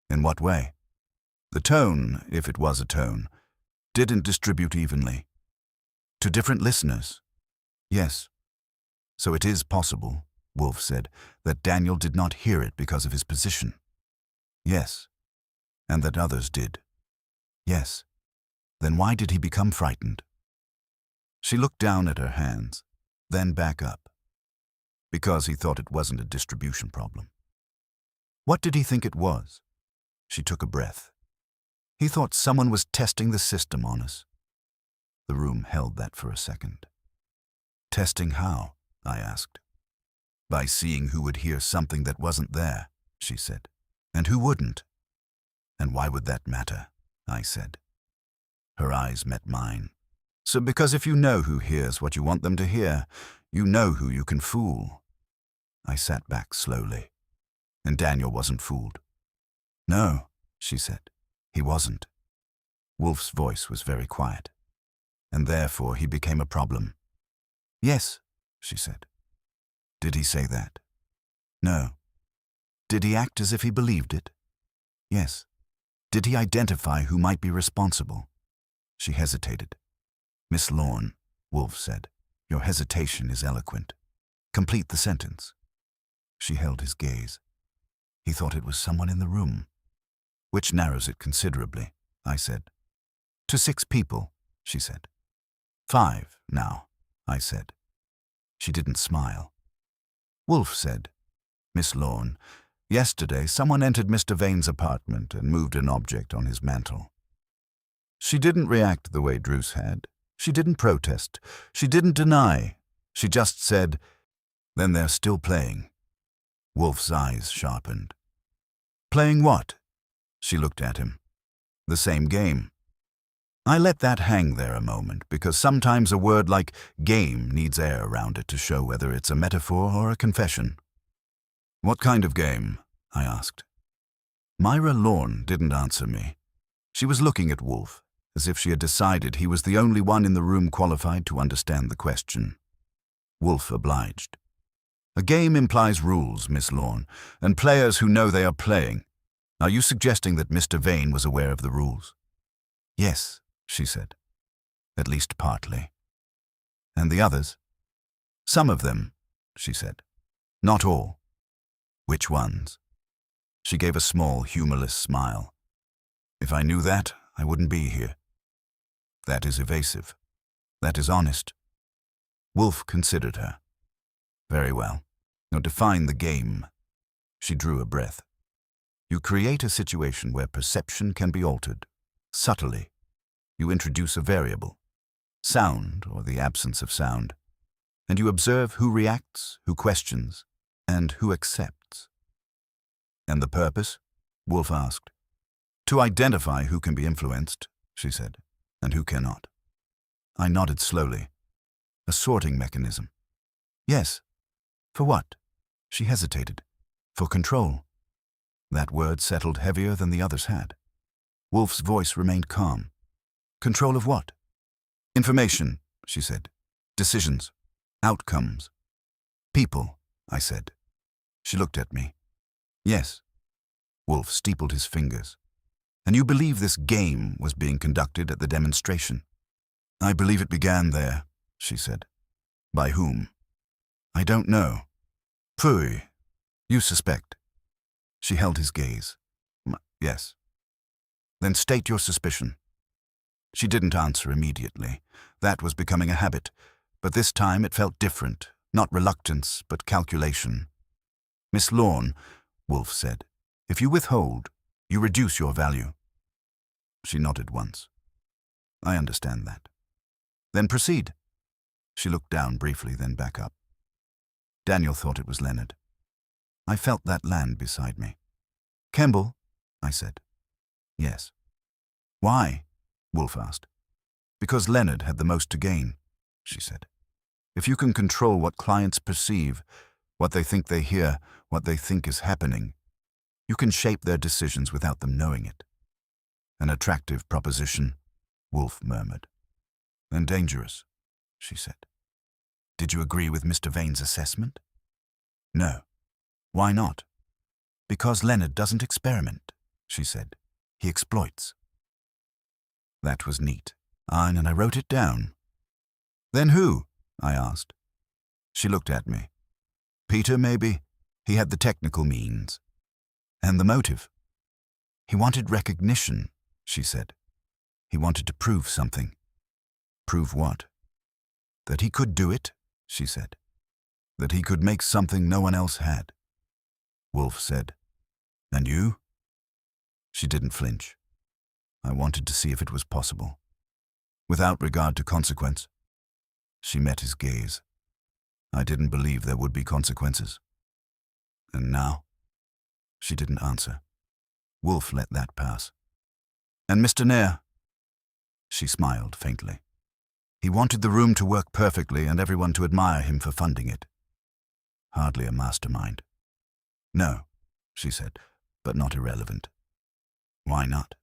In what way? The tone, if it was a tone, didn't distribute evenly. To different listeners? Yes. So it is possible, Wolfe said, that Daniel did not hear it because of his position. Yes. And that others did. Yes. Then why did he become frightened? She looked down at her hands, then back up. Because he thought it wasn't a distribution problem. What did he think it was? She took a breath. He thought someone was testing the system on us. The room held that for a second. Testing how? I asked. By seeing who would hear something that wasn't there, she said. And who wouldn't? And why would that matter? I said. Her eyes met mine. So because if you know who hears what you want them to hear, you know who you can fool. I sat back slowly. And Daniel wasn't fooled. No, she said. He wasn't. Wolfe's voice was very quiet. And therefore he became a problem. Yes, she said. Did he say that? No. Did he act as if he believed it? Yes. Did he identify who might be responsible? She hesitated. Miss Lorne, Wolfe said, your hesitation is eloquent. Complete the sentence. She held his gaze. He thought it was someone in the room. Which narrows it considerably, I said. To 6 people, she said. 5 now, I said. She didn't smile. Wolfe said, Miss Lorne, yesterday someone entered Mr. Vane's apartment and moved an object on his mantel. She didn't react the way Druce had. She didn't protest. She didn't deny. She just said, then they're still playing. Wolfe's eyes sharpened. Playing what? She looked at him. The same game. I let that hang there a moment because sometimes a word like game needs air around it to show whether it's a metaphor or a confession. What kind of game? I asked. Myra Lorne didn't answer me. She was looking at Wolfe, as if she had decided he was the only one in the room qualified to understand the question. Wolfe obliged. A game implies rules, Miss Lorne, and players who know they are playing. Are you suggesting that Mr. Vane was aware of the rules? Yes, she said. At least partly. And the others? Some of them, she said. Not all. Which ones? She gave a small, humorless smile. If I knew that, I wouldn't be here. That is evasive. That is honest. Wolfe considered her. Very well. Now define the game. She drew a breath. You create a situation where perception can be altered, subtly. You introduce a variable, sound or the absence of sound, and you observe who reacts, who questions, and who accepts. And the purpose? Wolfe asked. To identify who can be influenced, she said, and who cannot. I nodded slowly. A sorting mechanism. Yes. For what? She hesitated. For control. That word settled heavier than the others had. Wolfe's voice remained calm. Control of what? Information, she said. Decisions. Outcomes. People, I said. She looked at me. Yes. Wolfe steepled his fingers. And you believe this game was being conducted at the demonstration? I believe it began there, she said. By whom? I don't know. Pooh. You suspect. She held his gaze. Yes. Then state your suspicion. She didn't answer immediately. That was becoming a habit, but this time it felt different, not reluctance, but calculation. Miss Lorne, Wolfe said, if you withhold, you reduce your value. She nodded once. I understand that. Then proceed. She looked down briefly, then back up. Daniel thought it was Leonard. I felt that land beside me. Kemble, I said. Yes. Why? Wolfe asked. Because Leonard had the most to gain, she said. If you can control what clients perceive, what they think they hear, what they think is happening. You can shape their decisions without them knowing it. An attractive proposition, Wolfe murmured. And dangerous, she said. Did you agree with Mr. Vane's assessment? No. Why not? Because Leonard doesn't experiment, she said. He exploits. That was neat. And I wrote it down. Then who? I asked. She looked at me. Peter, maybe. He had the technical means. And the motive. He wanted recognition, she said. He wanted to prove something. Prove what? That he could do it, she said. That he could make something no one else had. Wolfe said, And you? She didn't flinch. I wanted to see if it was possible. Without regard to consequence. She met his gaze. I didn't believe there would be consequences. And now? She didn't answer. Wolfe let that pass. And Mr. Nere? She smiled faintly. He wanted the room to work perfectly and everyone to admire him for funding it. Hardly a mastermind. No, she said, but not irrelevant. Why not?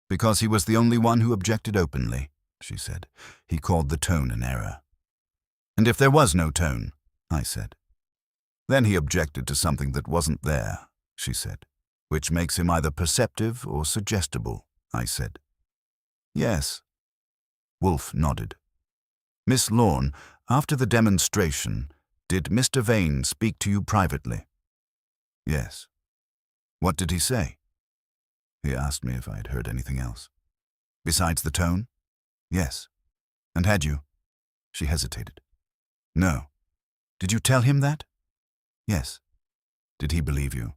Because he was the only one who objected openly, she said. He called the tone an error. And if there was no tone, I said. Then he objected to something that wasn't there, she said, which makes him either perceptive or suggestible, I said. Yes. Wolfe nodded. Miss Lorne, after the demonstration, did Mr. Vane speak to you privately? Yes. What did he say? He asked me if I had heard anything else. Besides the tone? Yes. And had you? She hesitated. No. Did you tell him that? Yes. Did he believe you?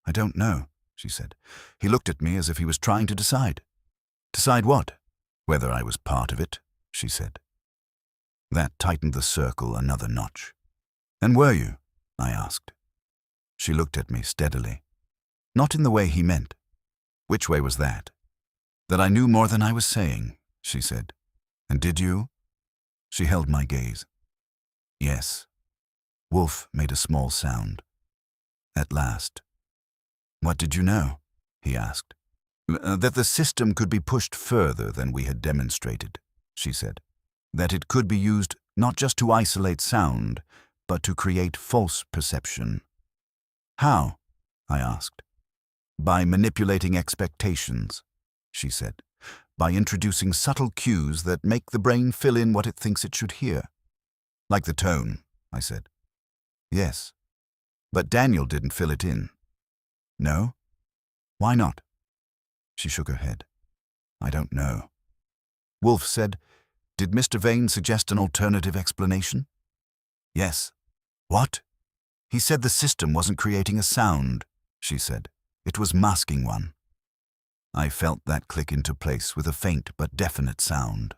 I don't know, she said. He looked at me as if he was trying to decide. Decide what? Whether I was part of it, she said. That tightened the circle another notch. And were you? I asked. She looked at me steadily. Not in the way he meant. Which way was that? That I knew more than I was saying, she said. And did you? She held my gaze. Yes. Wolfe made a small sound. At last. What did you know? He asked. That the system could be pushed further than we had demonstrated, she said. That it could be used not just to isolate sound, but to create false perception. How? I asked. By manipulating expectations, she said. By introducing subtle cues that make the brain fill in what it thinks it should hear. Like the tone, I said. Yes. But Daniel didn't fill it in. No? Why not? She shook her head. I don't know. Wolfe said, Did Mr. Vane suggest an alternative explanation? Yes. What? He said the system wasn't creating a sound, she said. It was masking one. I felt that click into place with a faint but definite sound.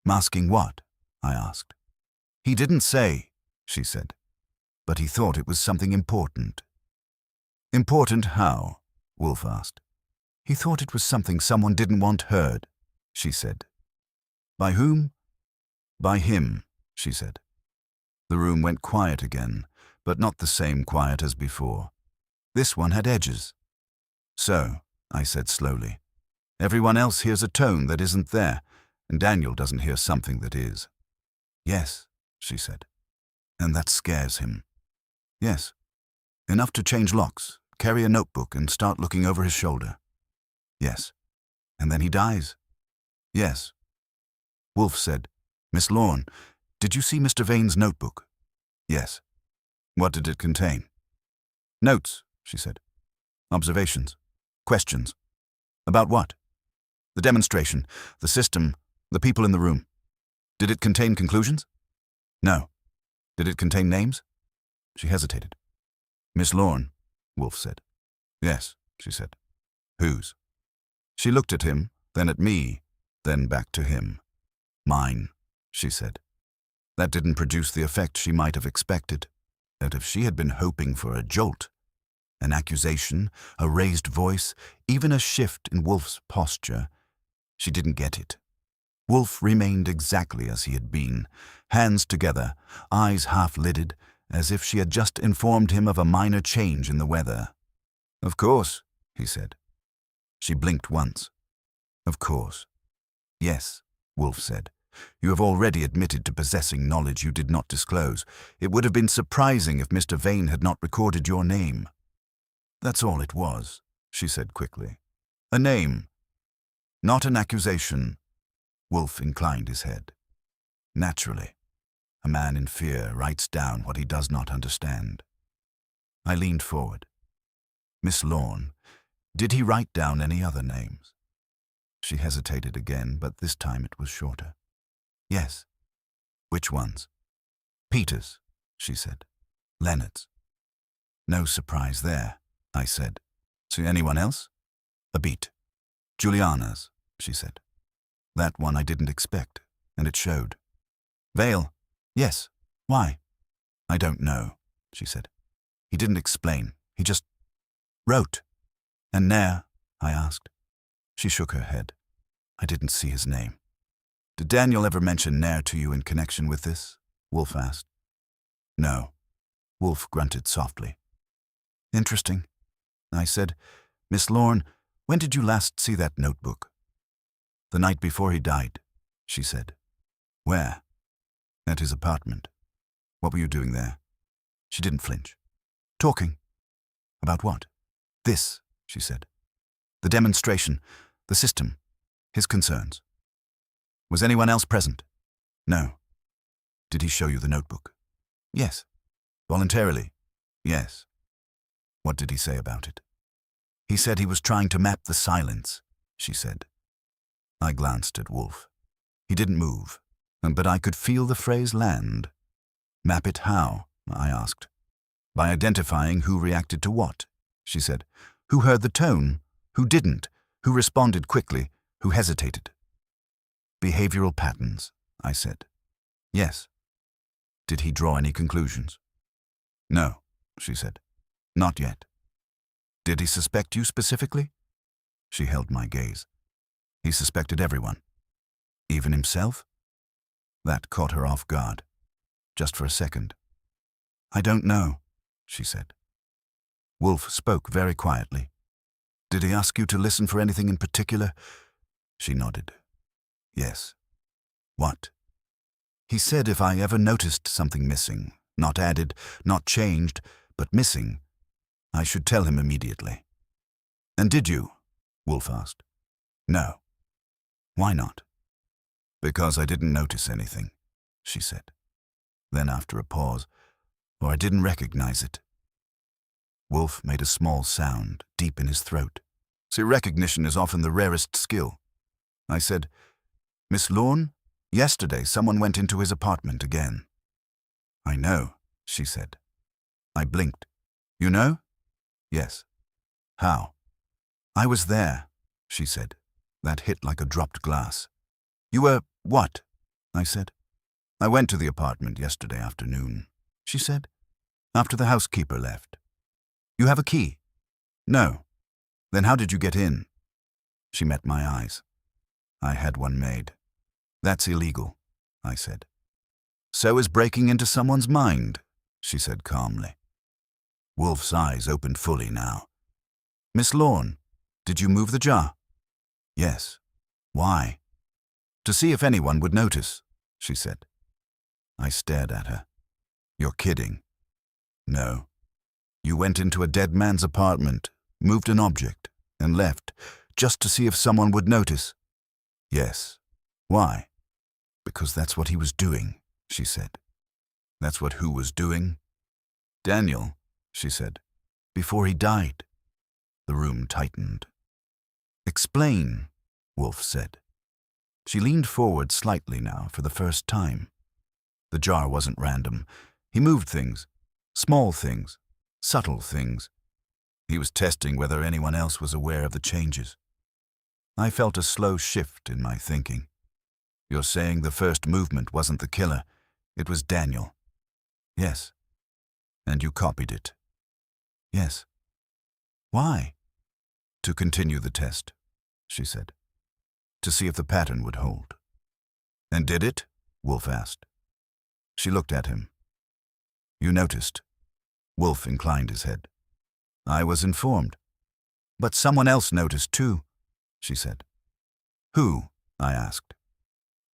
Masking what? I asked. He didn't say, she said, but he thought it was something important. Important how? Wolfe asked. He thought it was something someone didn't want heard, she said. By whom? By him, she said. The room went quiet again, but not the same quiet as before. This one had edges. So, I said slowly, everyone else hears a tone that isn't there, and Daniel doesn't hear something that is. Yes, she said. And that scares him. Yes. Enough to change locks, carry a notebook, and start looking over his shoulder. Yes. And then he dies. Yes. Wolfe said, Miss Lorne, did you see Mr. Vane's notebook? Yes. What did it contain? Notes, she said. Observations. Questions. About what? The demonstration, the system, the people in the room. Did it contain conclusions? No. Did it contain names? She hesitated. Miss Lorne, Wolfe said. Yes, she said. Whose? She looked at him, then at me, then back to him. Mine, she said. That didn't produce the effect she might have expected. That if she had been hoping for a jolt, an accusation, a raised voice, even a shift in Wolfe's posture, she didn't get it. Wolfe remained exactly as he had been, hands together, eyes half-lidded, as if she had just informed him of a minor change in the weather. "Of course," he said. She blinked once. "Of course." "Yes," Wolfe said. "You have already admitted to possessing knowledge you did not disclose. It would have been surprising if Mr. Vane had not recorded your name." "That's all it was," she said quickly. "A name. Not an accusation." Wolfe inclined his head. "Naturally. A man in fear writes down what he does not understand." I leaned forward. "Miss Lorne, did he write down any other names?" She hesitated again, but this time it was shorter. "Yes." "Which ones?" "Peter's," she said. "Leonard's." "No surprise there," I said. "See anyone else?" "A beat." "Juliana's," she said. "That one I didn't expect, and it showed." "Vale?" "Yes. Why?" "I don't know," she said. "He didn't explain. He just wrote." "And Nair?" I asked. She shook her head. "I didn't see his name." "Did Daniel ever mention Nair to you in connection with this?" Wolfe asked. "No." Wolfe grunted softly. "Interesting," I said. "Miss Lorne, when did you last see that notebook?" "The night before he died," she said. "Where?" "At his apartment." "What were you doing there?" She didn't flinch. "Talking." "About what?" "This," she said. "The demonstration, the system, his concerns." "Was anyone else present?" "No." "Did he show you the notebook?" "Yes." "Voluntarily?" "Yes." "What did he say about it?" "He said he was trying to map the silence," she said. I glanced at Wolfe. He didn't move, but I could feel the phrase land. "Map it how?" I asked. "By identifying who reacted to what," she said. "Who heard the tone? Who didn't? Who responded quickly? Who hesitated?" "Behavioral patterns," I said. "Yes." "Did he draw any conclusions?" "No," she said. "Not yet." "Did he suspect you specifically?" She held my gaze. "He suspected everyone." "Even himself?" That caught her off guard. Just for a second. "I don't know," she said. Wolfe spoke very quietly. "Did he ask you to listen for anything in particular?" She nodded. "Yes." "What?" "He said if I ever noticed something missing, not added, not changed, but missing, I should tell him immediately." "And did you?" Wolfe asked. "No." "Why not?" "Because I didn't notice anything," she said. Then after a pause, "Or I didn't recognize it." Wolfe made a small sound deep in his throat. "See, recognition is often the rarest skill." I said, "Miss Lorne, yesterday someone went into his apartment again." "I know," she said. I blinked. "You know?" "Yes." "How?" "I was there," she said. That hit like a dropped glass. "You were what?" I said. "I went to the apartment yesterday afternoon," she said, "after the housekeeper left." "You have a key?" "No." "Then how did you get in?" She met my eyes. "I had one made." "That's illegal," I said. "So is breaking into someone's mind," she said calmly. Wolfe's eyes opened fully now. "Miss Lorne, did you move the jar?" "Yes." "Why?" "To see if anyone would notice," she said. I stared at her. "You're kidding." "No." "You went into a dead man's apartment, moved an object, and left, just to see if someone would notice?" "Yes." "Why?" "Because that's what he was doing," she said. "That's what who was doing?" "Daniel," she said, "before he died." The room tightened. "Explain," Wolfe said. She leaned forward slightly now for the first time. The jar wasn't random. He moved things, small things, subtle things. He was testing whether anyone else was aware of the changes. I felt a slow shift in my thinking. "You're saying the first movement wasn't the killer. It was Daniel." "Yes." "And you copied it?" "Yes." "Why?" "To continue the test," she said. "To see if the pattern would hold." "And did it?" Wolfe asked. She looked at him. You noticed? Wolfe inclined his head. I was informed. But someone else noticed too, she said. Who? I asked.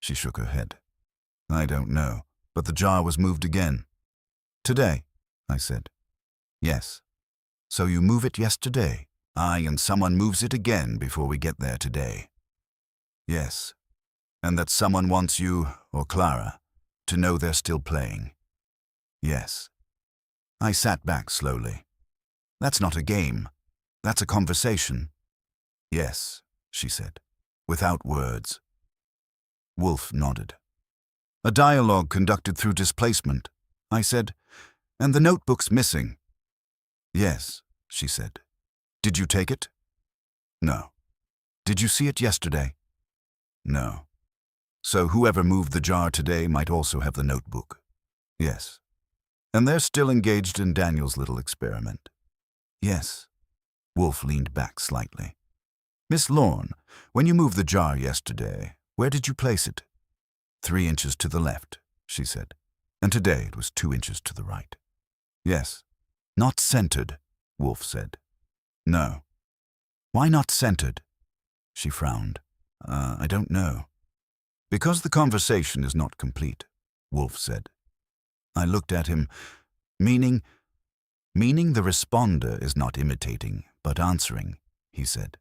She shook her head. I don't know, but the jar was moved again. Today, I said. Yes. So you move it yesterday? Aye, and someone moves it again before we get there today. Yes. And that someone wants you, or Clara, to know they're still playing. Yes. I sat back slowly. That's not a game. That's a conversation. Yes, she said, without words. Wolfe nodded. A dialogue conducted through displacement, I said, and the notebook's missing. Yes, she said. Did you take it? No. Did you see it yesterday? No. So whoever moved the jar today might also have the notebook. Yes. And they're still engaged in Daniel's little experiment. Yes. Wolfe leaned back slightly. Miss Lorne, when you moved the jar yesterday, where did you place it? 3 inches to the left, she said. And today it was 2 inches to the right. Yes. Not centered, Wolfe said. No. Why not centered? She frowned. I don't know. Because the conversation is not complete, Wolfe said. I looked at him, meaning the responder is not imitating, but answering, he said.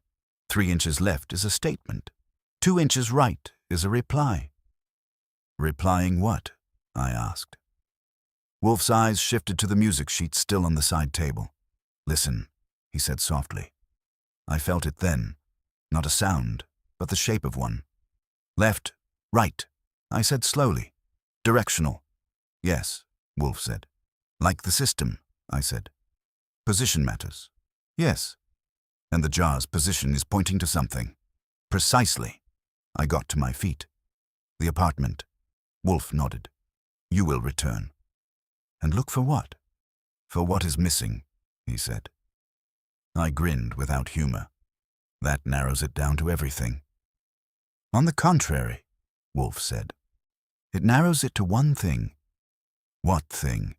3 inches left is a statement. 2 inches right is a reply. Replying what? I asked. Wolfe's eyes shifted to the music sheet still on the side table. Listen, he said softly. I felt it then. Not a sound, but the shape of one. Left, right, I said slowly. Directional. Yes, Wolfe said. Like the system, I said. Position matters. Yes. And the jar's position is pointing to something. Precisely. I got to my feet. The apartment. Wolfe nodded. You will return. And look for what? For what is missing, he said. I grinned without humor. That narrows it down to everything. On the contrary, Wolfe said. It narrows it to one thing. What thing?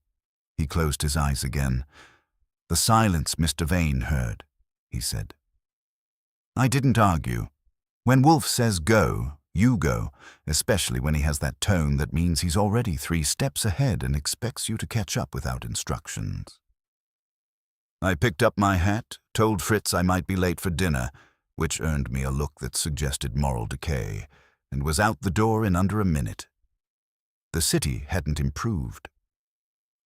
He closed his eyes again. The silence Mr. Vane heard, he said. I didn't argue. When Wolfe says go, you go, especially when he has that tone that means he's already 3 steps ahead and expects you to catch up without instructions. I picked up my hat, told Fritz I might be late for dinner, which earned me a look that suggested moral decay, and was out the door in under a minute. The city hadn't improved.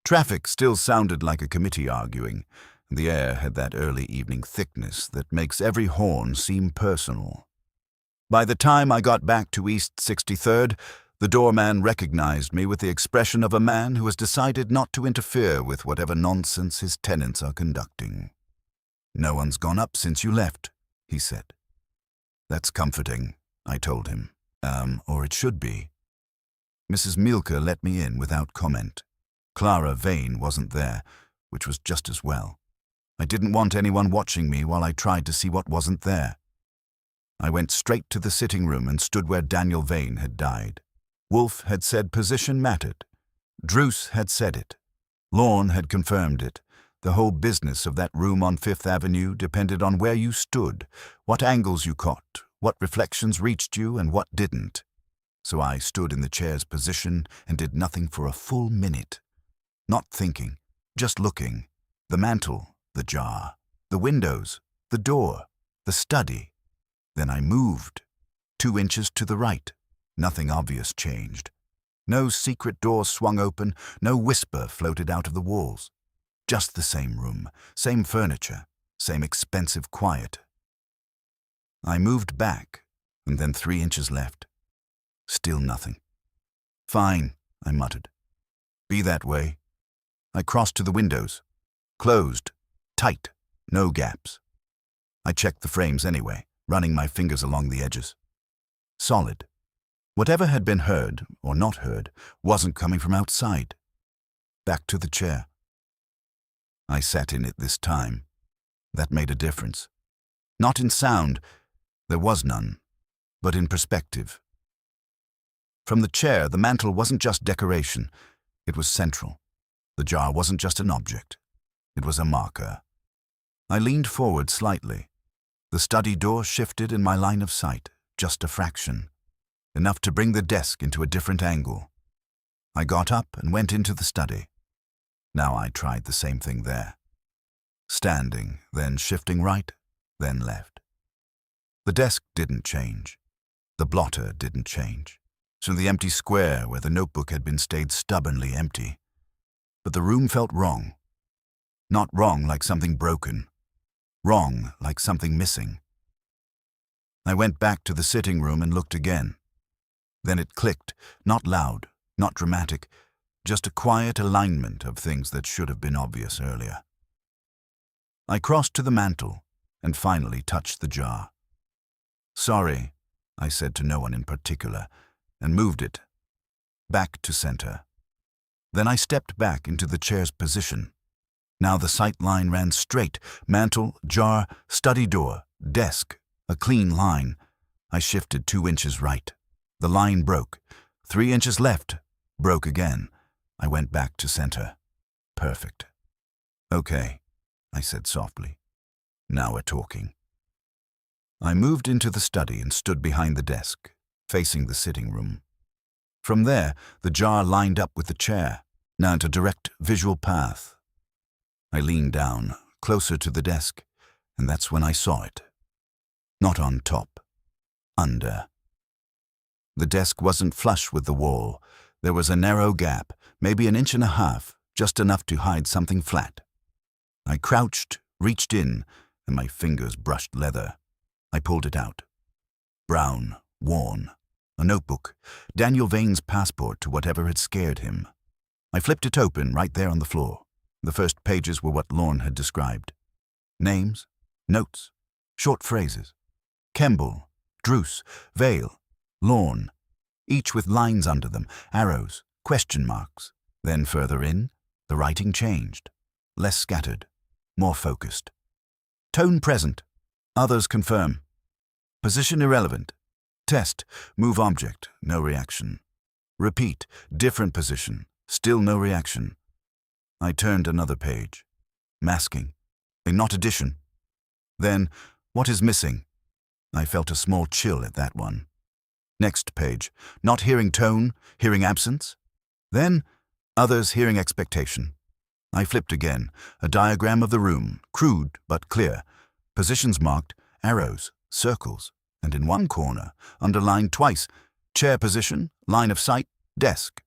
Traffic still sounded like a committee arguing, and the air had that early evening thickness that makes every horn seem personal. By the time I got back to East 63rd, the doorman recognized me with the expression of a man who has decided not to interfere with whatever nonsense his tenants are conducting. No one's gone up since you left, he said. That's comforting, I told him. Or it should be. Mrs. Mielke let me in without comment. Clara Vane wasn't there, which was just as well. I didn't want anyone watching me while I tried to see what wasn't there. I went straight to the sitting room and stood where Daniel Vane had died. Wolfe had said position mattered. Druce had said it. Lorne had confirmed it. The whole business of that room on Fifth Avenue depended on where you stood, what angles you caught, what reflections reached you and what didn't. So I stood in the chair's position and did nothing for a full minute. Not thinking, just looking. The mantel, the jar, the windows, the door, the study. Then I moved. 2 inches to the right. Nothing obvious changed. No secret door swung open, no whisper floated out of the walls. Just the same room, same furniture, same expensive quiet. I moved back, and then 3 inches left. Still nothing. Fine, I muttered. Be that way. I crossed to the windows. Closed. Tight. No gaps. I checked the frames anyway, running my fingers along the edges. Solid. Whatever had been heard, or not heard, wasn't coming from outside. Back to the chair. I sat in it this time. That made a difference. Not in sound, there was none, but in perspective. From the chair, the mantel wasn't just decoration, it was central. The jar wasn't just an object. It was a marker. I leaned forward slightly. The study door shifted in my line of sight, just a fraction, enough to bring the desk into a different angle. I got up and went into the study. Now I tried the same thing there. Standing, then shifting right, then left. The desk didn't change. The blotter didn't change. So the empty square where the notebook had been stayed stubbornly empty. But the room felt wrong. Not wrong like something broken. Wrong like something missing. I went back to the sitting room and looked again. Then it clicked, not loud, not dramatic, just a quiet alignment of things that should have been obvious earlier. I crossed to the mantel and finally touched the jar. "Sorry," I said to no one in particular, and moved it back to center. Then I stepped back into the chair's position. Now the sight line ran straight, mantel, jar, study door, desk, a clean line. I shifted 2 inches right. The line broke. 3 inches left, broke again. I went back to center. Perfect. "Okay," I said softly. "Now we're talking." I moved into the study and stood behind the desk, facing the sitting room. From there, the jar lined up with the chair, now into direct visual path. I leaned down, closer to the desk, and that's when I saw it. Not on top, under. The desk wasn't flush with the wall. There was a narrow gap, maybe 1.5 inches, just enough to hide something flat. I crouched, reached in, and my fingers brushed leather. I pulled it out. Brown, worn. A notebook, Daniel Vane's passport to whatever had scared him. I flipped it open right there on the floor. The first pages were what Lorne had described. Names, notes, short phrases. Kemble, Druce, Vale, Lorne, each with lines under them, arrows, question marks. Then further in, the writing changed. Less scattered, more focused. Tone present. Others confirm. Position irrelevant. Test, move object, no reaction. Repeat, different position, still no reaction. I turned another page. Masking. A not addition. Then, what is missing? I felt a small chill at that one. Next page. Not hearing tone, hearing absence. Then, others hearing expectation. I flipped again. A diagram of the room, crude but clear. Positions marked, arrows, circles, and in one corner, underlined twice, chair position, line of sight, desk.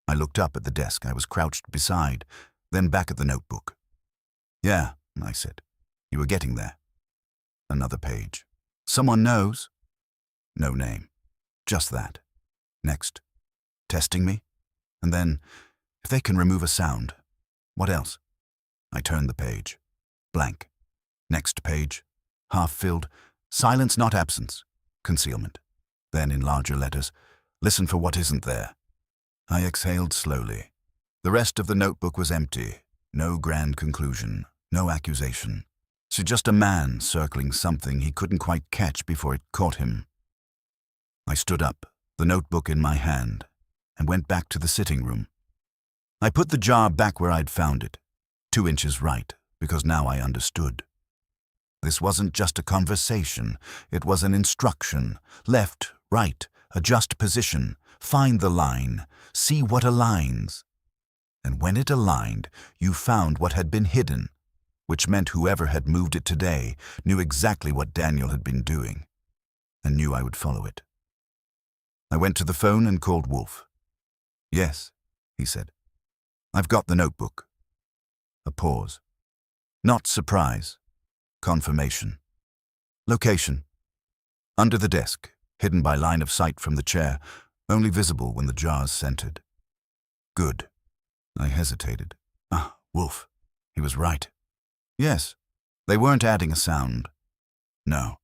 I looked up at the desk I was crouched beside, then back at the notebook. "Yeah," I said. "You were getting there." Another page. "Someone knows?" No name. Just that. Next. "Testing me?" And then, "If they can remove a sound, what else?" I turned the page. Blank. Next page. Half-filled. "Silence, not absence. Concealment." Then in larger letters, "Listen for what isn't there." I exhaled slowly. The rest of the notebook was empty. No grand conclusion. No accusation. So just a man circling something he couldn't quite catch before it caught him. I stood up, the notebook in my hand, and went back to the sitting room. I put the jar back where I'd found it, 2 inches right, because now I understood. This wasn't just a conversation, it was an instruction. Left, right, adjust position, find the line, see what aligns. And when it aligned, you found what had been hidden, which meant whoever had moved it today knew exactly what Daniel had been doing, and knew I would follow it. I went to the phone and called Wolfe. "Yes," he said. "I've got the notebook." A pause. Not surprise. Confirmation. Location. Under the desk, hidden by line of sight from the chair, only visible when the jar's centered. Good. I hesitated. Wolfe. He was right. Yes. They weren't adding a sound. No.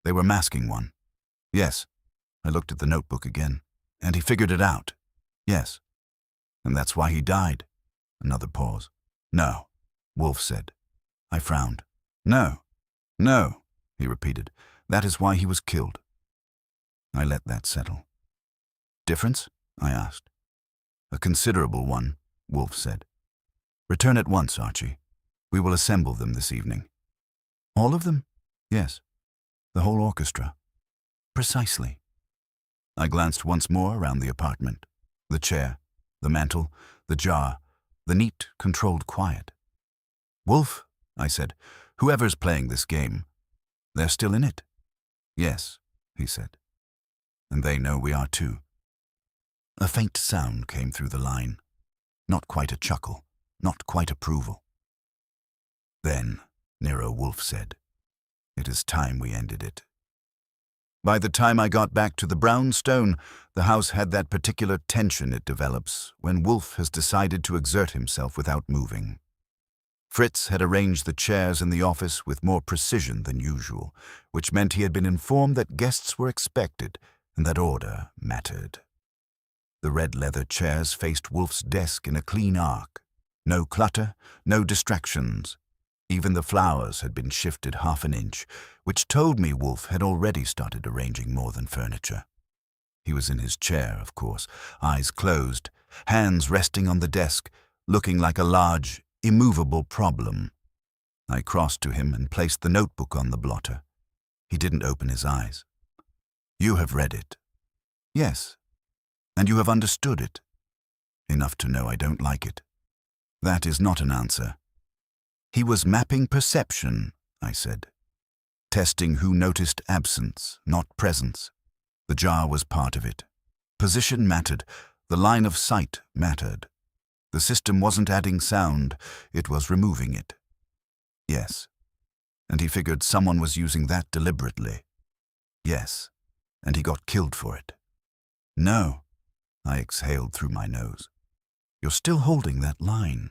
They were masking one. Yes. I looked at the notebook again. And he figured it out. Yes. And that's why he died. Another pause. No, Wolfe said. I frowned. No, he repeated. That is why he was killed. I let that settle. Difference? I asked. A considerable one, Wolfe said. Return at once, Archie. We will assemble them this evening. All of them? Yes. The whole orchestra. Precisely. I glanced once more around the apartment. The chair, the mantel, the jar, the neat, controlled quiet. Wolfe, I said, whoever's playing this game, they're still in it? Yes, he said. And they know we are too. A faint sound came through the line. Not quite a chuckle, not quite approval. Then Nero Wolfe said, "It is time we ended it." By the time I got back to the brownstone, the house had that particular tension it develops when Wolfe has decided to exert himself without moving. Fritz had arranged the chairs in the office with more precision than usual, which meant he had been informed that guests were expected and that order mattered. The red leather chairs faced Wolfe's desk in a clean arc. No clutter, no distractions. Even the flowers had been shifted half an inch, which told me Wolfe had already started arranging more than furniture. He was in his chair, of course, eyes closed, hands resting on the desk, looking like a large, immovable problem. I crossed to him and placed the notebook on the blotter. He didn't open his eyes. "You have read it." "Yes. And you have understood it." "Enough to know I don't like it." "That is not an answer." "He was mapping perception," I said. "Testing who noticed absence, not presence. The jar was part of it. Position mattered. The line of sight mattered. The system wasn't adding sound, it was removing it." "Yes. And he figured someone was using that deliberately." "Yes. And he got killed for it." "No." I exhaled through my nose. "You're still holding that line."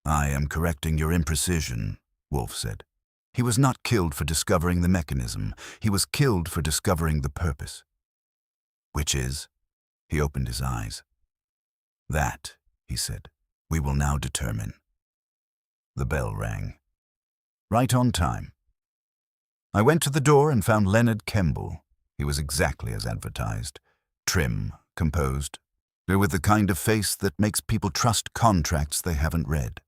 "I am correcting your imprecision," Wolfe said. "He was not killed for discovering the mechanism. He was killed for discovering the purpose." "Which is?" He opened his eyes. "That," he said, "we will now determine." The bell rang. Right on time. I went to the door and found Leonard Kemble. He was exactly as advertised. Trim, composed, with the kind of face that makes people trust contracts they haven't read.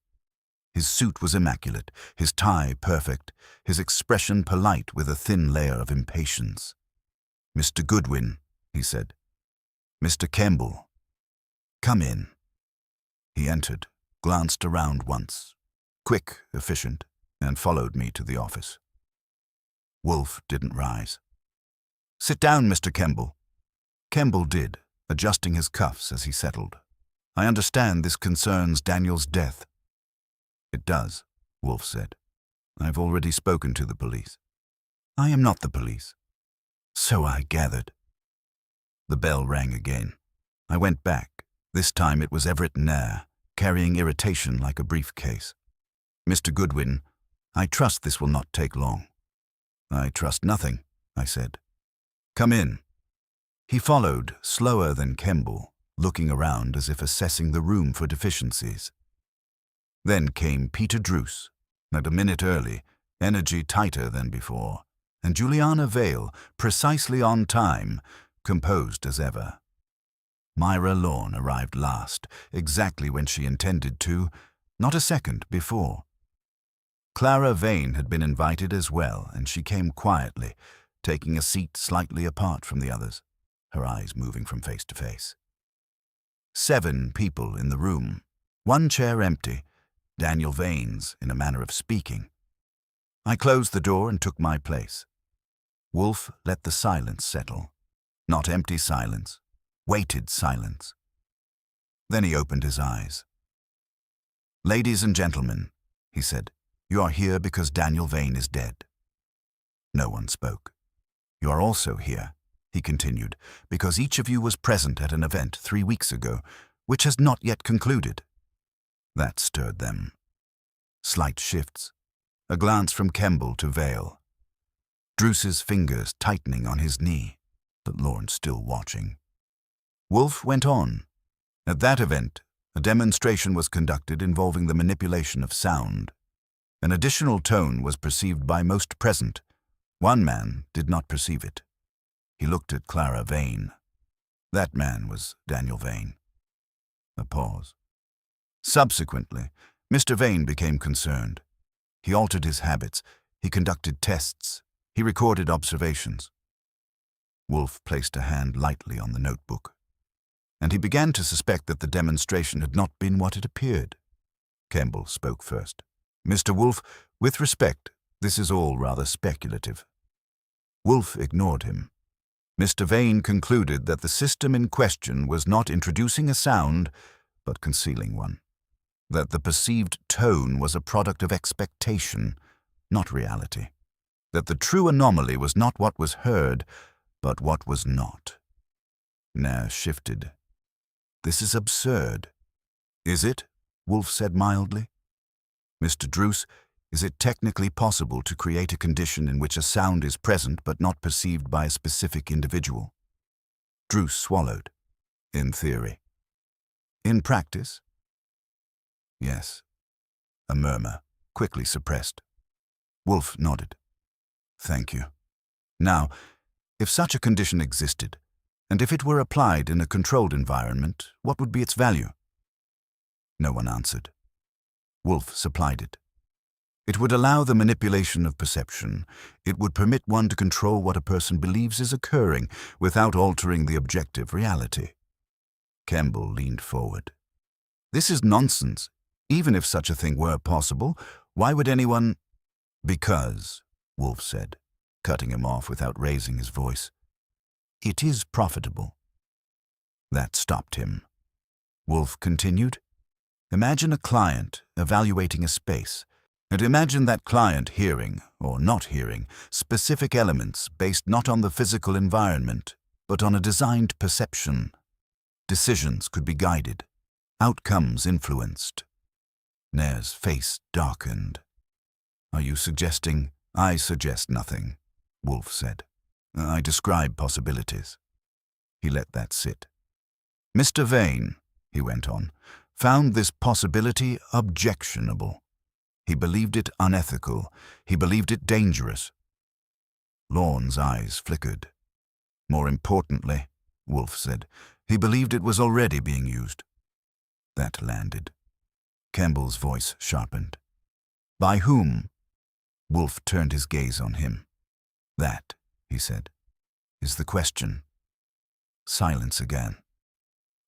His suit was immaculate, his tie perfect, his expression polite with a thin layer of impatience. "Mr. Goodwin," he said. "Mr. Kemble. Come in." He entered, glanced around once, quick, efficient, and followed me to the office. Wolfe didn't rise. "Sit down, Mr. Kemble." Kemble did, adjusting his cuffs as he settled. "I understand this concerns Daniel's death." "It does," Wolfe said. "I've already spoken to the police." "I am not the police." "So I gathered." The bell rang again. I went back. This time it was Everett Nair, carrying irritation like a briefcase. "Mr. Goodwin, I trust this will not take long." "I trust nothing," I said. "Come in." He followed, slower than Kemble, looking around as if assessing the room for deficiencies. Then came Peter Druce, not a minute early, energy tighter than before, and Juliana Vale, precisely on time, composed as ever. Myra Lorne arrived last, exactly when she intended to, not a second before. Clara Vane had been invited as well, and she came quietly, taking a seat slightly apart from the others, her eyes moving from face to face. 7 people in the room, 1 chair empty, Daniel Vane's, in a manner of speaking. I closed the door and took my place. Wolfe let the silence settle. Not empty silence, weighted silence. Then he opened his eyes. "Ladies and gentlemen," he said, "you are here because Daniel Vane is dead." No one spoke. "You are also here," he continued, "because each of you was present at an event 3 weeks ago, which has not yet concluded." That stirred them. Slight shifts. A glance from Kemble to Vale. Druce's fingers tightening on his knee, but Lorne still watching. Wolfe went on. At that event, a demonstration was conducted involving the manipulation of sound. An additional tone was perceived by most present. One man did not perceive it. He looked at Clara Vane. That man was Daniel Vane. A pause. Subsequently, Mr. Vane became concerned. He altered his habits. He conducted tests. He recorded observations. Wolfe placed a hand lightly on the notebook, and he began to suspect that the demonstration had not been what it appeared. Kemble spoke first. "Mr. Wolfe, with respect, this is all rather speculative." Wolfe ignored him. Mr. Vane concluded that the system in question was not introducing a sound, but concealing one. That the perceived tone was a product of expectation, not reality. That the true anomaly was not what was heard, but what was not. Nair shifted. "This is absurd." "Is it?" Wolfe said mildly. "Mr. Druce, is it technically possible to create a condition in which a sound is present but not perceived by a specific individual?" Druce swallowed. "In theory." "In practice?" "Yes." A murmur, quickly suppressed. Wolfe nodded. "Thank you. Now, if such a condition existed, and if it were applied in a controlled environment, what would be its value?" No one answered. Wolfe supplied it. "It would allow the manipulation of perception. It would permit one to control what a person believes is occurring without altering the objective reality." Kemble leaned forward. "This is nonsense. Even if such a thing were possible, why would anyone—" "Because," Wolfe said, cutting him off without raising his voice, "it is profitable." That stopped him. Wolfe continued, "Imagine a client evaluating a space, and imagine that client hearing, or not hearing, specific elements based not on the physical environment, but on a designed perception. Decisions could be guided, outcomes influenced." Nair's face darkened. "Are you suggesting—" "I suggest nothing," Wolfe said. "I describe possibilities." He let that sit. "Mr. Vane," he went on, "found this possibility objectionable. He believed it unethical. He believed it dangerous." Lorne's eyes flickered. "More importantly," Wolfe said, "he believed it was already being used." That landed. Kemble's voice sharpened. "By whom?" Wolfe turned his gaze on him. "That," he said, "is the question." Silence again.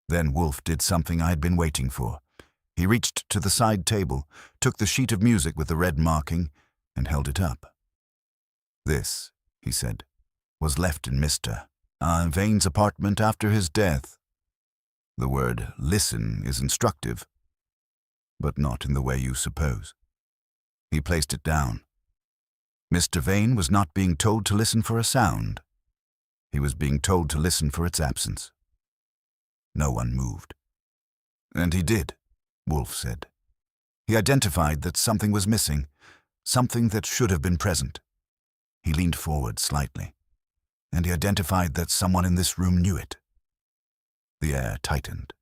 Then Wolfe did something I had been waiting for. He reached to the side table, took the sheet of music with the red marking, and held it up. "This," he said, "was left in Mr. Vane's apartment after his death. The word 'listen' is instructive, but not in the way you suppose." He placed it down. Mr. Vane was not being told to listen for a sound. He was being told to listen for its absence. No one moved. "And he did," Wolfe said. "He identified that something was missing, something that should have been present." He leaned forward slightly. "And he identified that someone in this room knew it." The air tightened.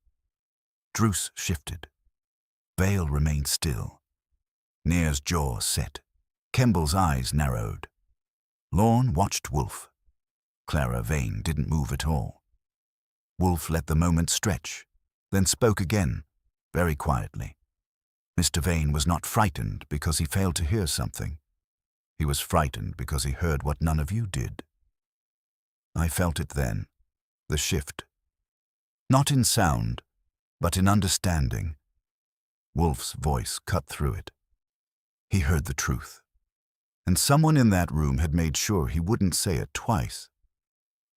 Druce shifted. Vale remained still. Nair's jaw set. Kemble's eyes narrowed. Lorne watched Wolfe. Clara Vane didn't move at all. Wolfe let the moment stretch, then spoke again, very quietly. Mr. Vane was not frightened because he failed to hear something. He was frightened because he heard what none of you did. I felt it then, the shift. Not in sound, but in understanding. Wolfe's voice cut through it. He heard the truth. And someone in that room had made sure he wouldn't say it twice.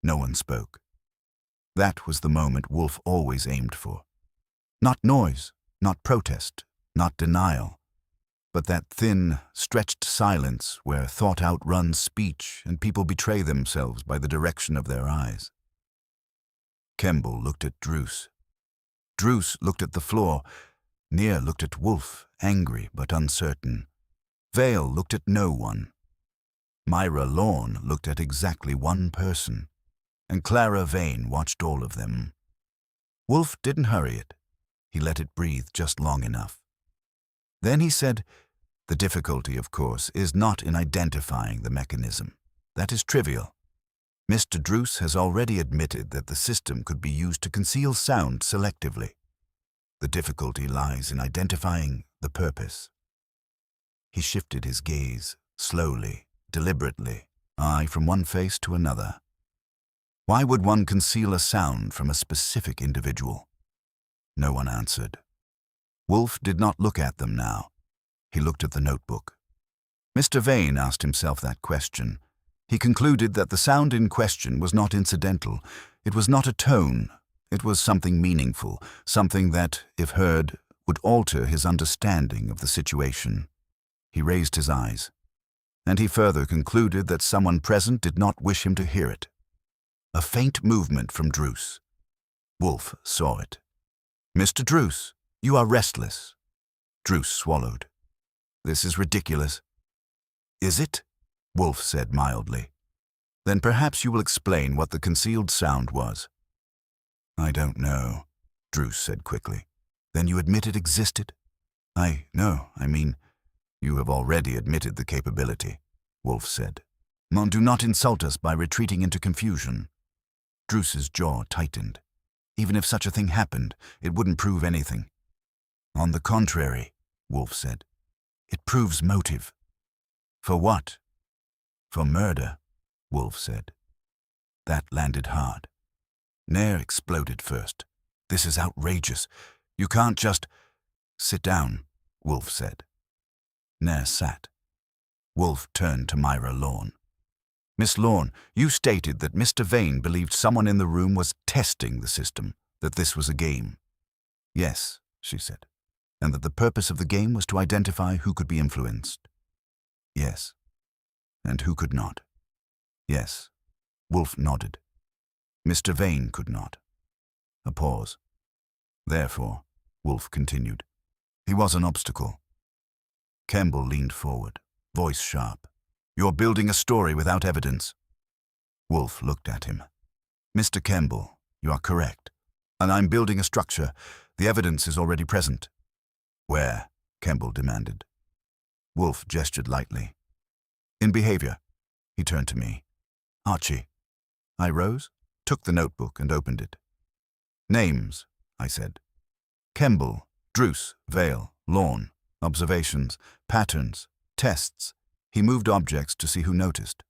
No one spoke. That was the moment Wolfe always aimed for. Not noise, not protest, not denial, but that thin, stretched silence where thought outruns speech and people betray themselves by the direction of their eyes. Kemble looked at Druce. Druce looked at the floor. Nair looked at Wolfe, angry but uncertain. Vale looked at no one. Myra Lorne looked at exactly one person, and Clara Vane watched all of them. Wolfe didn't hurry it. He let it breathe just long enough. Then he said, "The difficulty, of course, is not in identifying the mechanism. That is trivial. Mr. Druce has already admitted that the system could be used to conceal sound selectively. The difficulty lies in identifying the purpose. He shifted his gaze, slowly, deliberately, eye from one face to another. Why would one conceal a sound from a specific individual? No one answered. Wolfe did not look at them now. He looked at the notebook. Mr. Vane asked himself that question. He concluded that the sound in question was not incidental. It was not a tone. It was something meaningful, something that, if heard, would alter his understanding of the situation. He raised his eyes, and he further concluded that someone present did not wish him to hear it. A faint movement from Druce. Wolfe saw it. "Mr. Druce, you are restless." Druce swallowed. "This is ridiculous." "Is it?" Wolfe said mildly. "Then perhaps you will explain what the concealed sound was." "I don't know," Druce said quickly. "Then you admit it existed?" No, I mean, you have already admitted the capability," Wolfe said. "Do not insult us by retreating into confusion." Druce's jaw tightened. Even if such a thing happened, it wouldn't prove anything. "On the contrary," Wolfe said. "It proves motive." "For what?" "For murder," Wolfe said. That landed hard. Nero exploded first. "This is outrageous. You can't just—" "Sit down," Wolfe said. Nero sat. Wolfe turned to Myra Lorne. "Miss Lorne, you stated that Mr. Vane believed someone in the room was testing the system, that this was a game." "Yes," she said, "and that the purpose of the game was to identify who could be influenced." "Yes." "And who could not?" "Yes." Wolfe nodded. "Mr. Vane could not." A pause. "Therefore," Wolfe continued, "he was an obstacle." Campbell leaned forward, voice sharp. "You're building a story without evidence." Wolfe looked at him. "Mr. Campbell, you are correct. And I'm building a structure. The evidence is already present." "Where?" Campbell demanded. Wolfe gestured lightly. "In behavior." He turned to me. "Archie." I rose, took the notebook and opened it. "Names," I said. "Campbell, Druce, Vale, Lorne, observations, patterns, tests." He moved objects to see who noticed.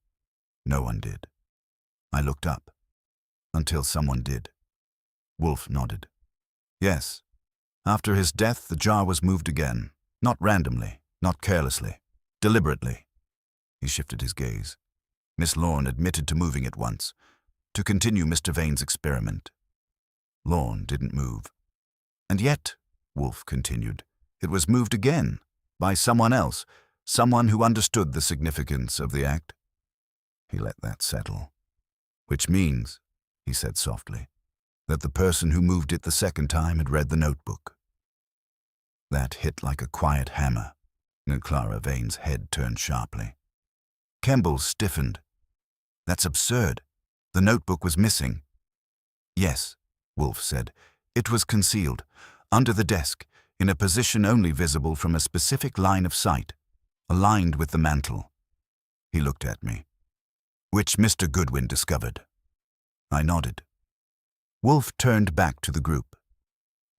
No one did. I looked up. Until someone did. Wolfe nodded. "Yes. After his death, the jar was moved again. Not randomly, not carelessly, deliberately." He shifted his gaze. "Miss Lorne admitted to moving it once, to continue Mr. Vane's experiment." Lorne didn't move. "And yet," Wolfe continued, "it was moved again, by someone else, someone who understood the significance of the act." He let that settle. "Which means," he said softly, "that the person who moved it the second time had read the notebook." That hit like a quiet hammer, and Clara Vane's head turned sharply. Campbell stiffened. "That's absurd. The notebook was missing." "Yes," Wolfe said. "It was concealed, under the desk, in a position only visible from a specific line of sight, aligned with the mantel." He looked at me. "Which Mr. Goodwin discovered." I nodded. Wolfe turned back to the group.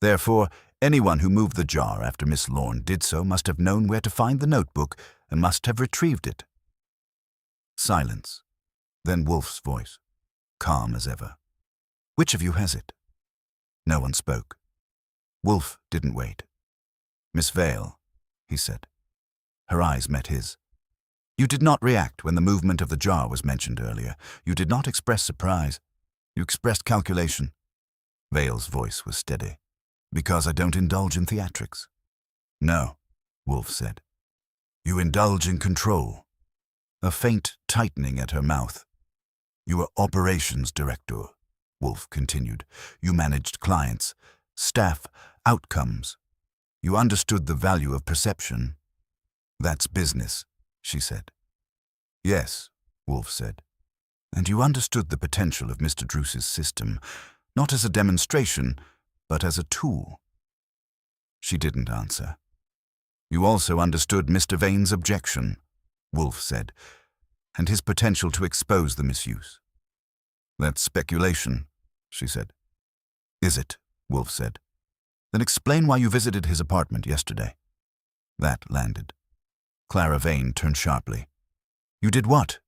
"Therefore, anyone who moved the jar after Miss Lorne did so must have known where to find the notebook and must have retrieved it." Silence. Then Wolfe's voice, calm as ever. "Which of you has it?" No one spoke. Wolfe didn't wait. "Miss Vale," he said. Her eyes met his. "You did not react when the movement of the jar was mentioned earlier. You did not express surprise. You expressed calculation." Vale's voice was steady. "Because I don't indulge in theatrics." "No," Wolfe said. "You indulge in control." A faint tightening at her mouth. "You were operations director," Wolfe continued. "You managed clients, staff, outcomes. You understood the value of perception." "That's business," she said. "Yes," Wolfe said. "And you understood the potential of Mr. Druce's system, not as a demonstration, but as a tool." She didn't answer. "You also understood Mr. Vane's objection," Wolfe said, "and his potential to expose the misuse." "That's speculation," she said. "Is it?" Wolfe said. Then explain why you visited his apartment yesterday. That landed. Clara Vane turned sharply. You did what?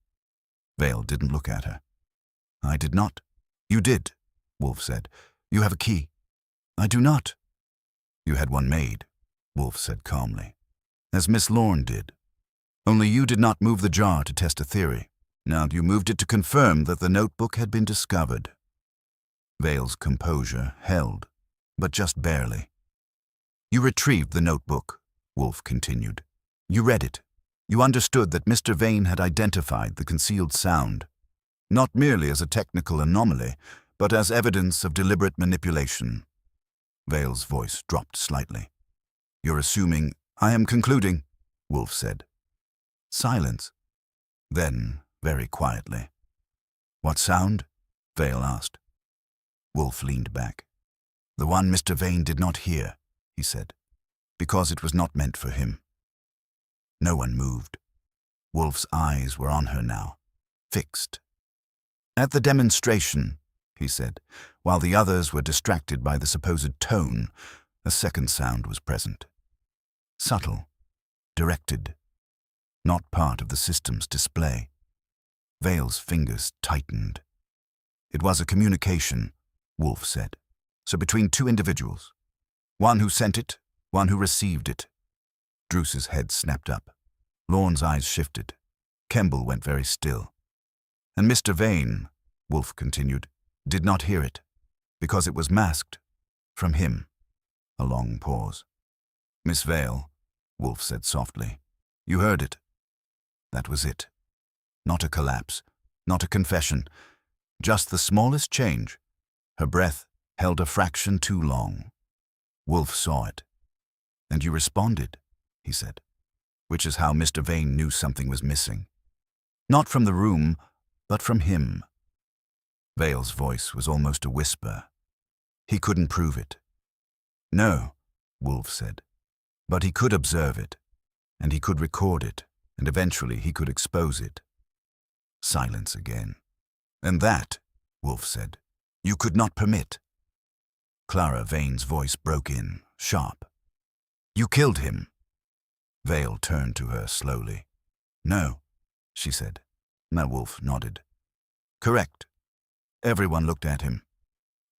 Vale didn't look at her. I did not. You did, Wolfe said. You have a key. I do not. You had one made, Wolfe said calmly. As Miss Lorne did. Only you did not move the jar to test a theory. Now you moved it to confirm that the notebook had been discovered. Vale's composure held, but just barely. You retrieved the notebook, Wolfe continued. You read it. You understood that Mr. Vane had identified the concealed sound, not merely as a technical anomaly, but as evidence of deliberate manipulation. Vale's voice dropped slightly. You're assuming I am concluding, Wolfe said. Silence. Then, very quietly. What sound? Vale asked. Wolfe leaned back. The one Mr. Vane did not hear, he said, because it was not meant for him. No one moved. Wolfe's eyes were on her now, fixed. At the demonstration, he said, while the others were distracted by the supposed tone, a second sound was present. Subtle, directed, not part of the system's display. Vale's fingers tightened. It was a communication, Wolfe said. So between two individuals. One who sent it, one who received it. Druce's head snapped up. Lorne's eyes shifted. Kemble went very still. And Mr. Vane, Wolfe continued, did not hear it, because it was masked from him. A long pause. Miss Vale, Wolfe said softly, you heard it. That was it. Not a collapse, not a confession, just the smallest change. Her breath held a fraction too long. Wolfe saw it. And you responded, he said, which is how Mr. Vane knew something was missing. Not from the room, but from him. Vale's voice was almost a whisper. He couldn't prove it. No, Wolfe said, but he could observe it, and he could record it, and eventually he could expose it. Silence again. And that, Wolfe said, you could not permit. Clara Vane's voice broke in, sharp. You killed him. Vale turned to her slowly. No, she said. Wolfe nodded. Correct. Everyone looked at him.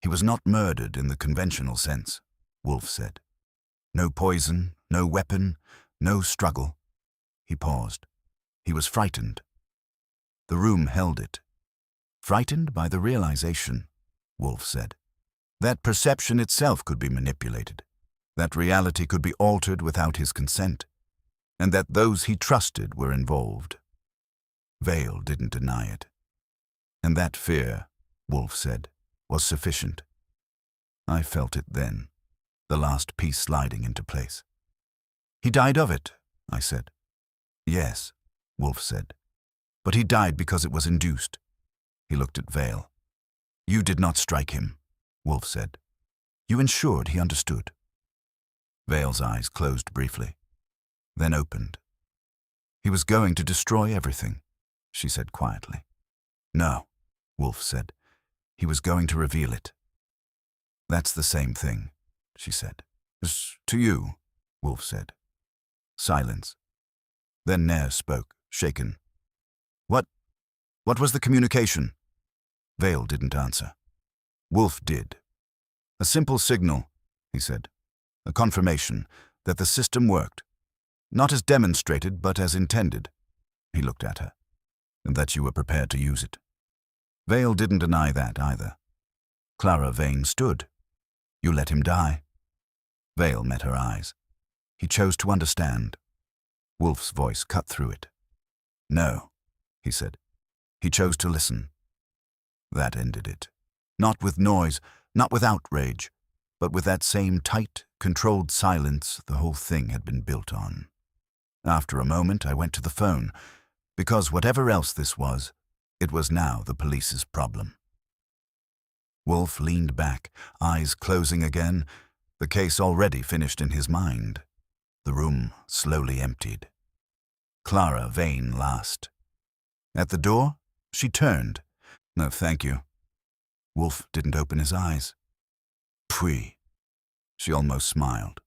He was not murdered in the conventional sense, Wolfe said. No poison, no weapon, no struggle. He paused. He was frightened. The room held it. Frightened by the realization, Wolfe said, that perception itself could be manipulated, that reality could be altered without his consent, and that those he trusted were involved. Vale didn't deny it. And that fear, Wolfe said, was sufficient. I felt it then, the last piece sliding into place. He died of it, I said. Yes, Wolfe said, but he died because it was induced. He looked at Vale. You did not strike him, Wolfe said. You ensured he understood. Vale's eyes closed briefly, then opened. He was going to destroy everything, she said quietly. No, Wolfe said. He was going to reveal it. That's the same thing, she said. To you, Wolfe said. Silence. Then Nero spoke, shaken. What was the communication? Vale didn't answer. Wolfe did. A simple signal, he said. A confirmation that the system worked. Not as demonstrated, but as intended. He looked at her. And that you were prepared to use it. Vale didn't deny that either. Clara Vane stood. You let him die. Vale met her eyes. He chose to understand. Wolfe's voice cut through it. No, he said. He chose to listen. That ended it. Not with noise, not with outrage, but with that same tight, controlled silence the whole thing had been built on. After a moment, I went to the phone, because whatever else this was, it was now the police's problem. Wolfe leaned back, eyes closing again, the case already finished in his mind. The room slowly emptied. Clara Vane last. At the door, she turned. No, thank you. Wolfe didn't open his eyes. Pfui. She almost smiled.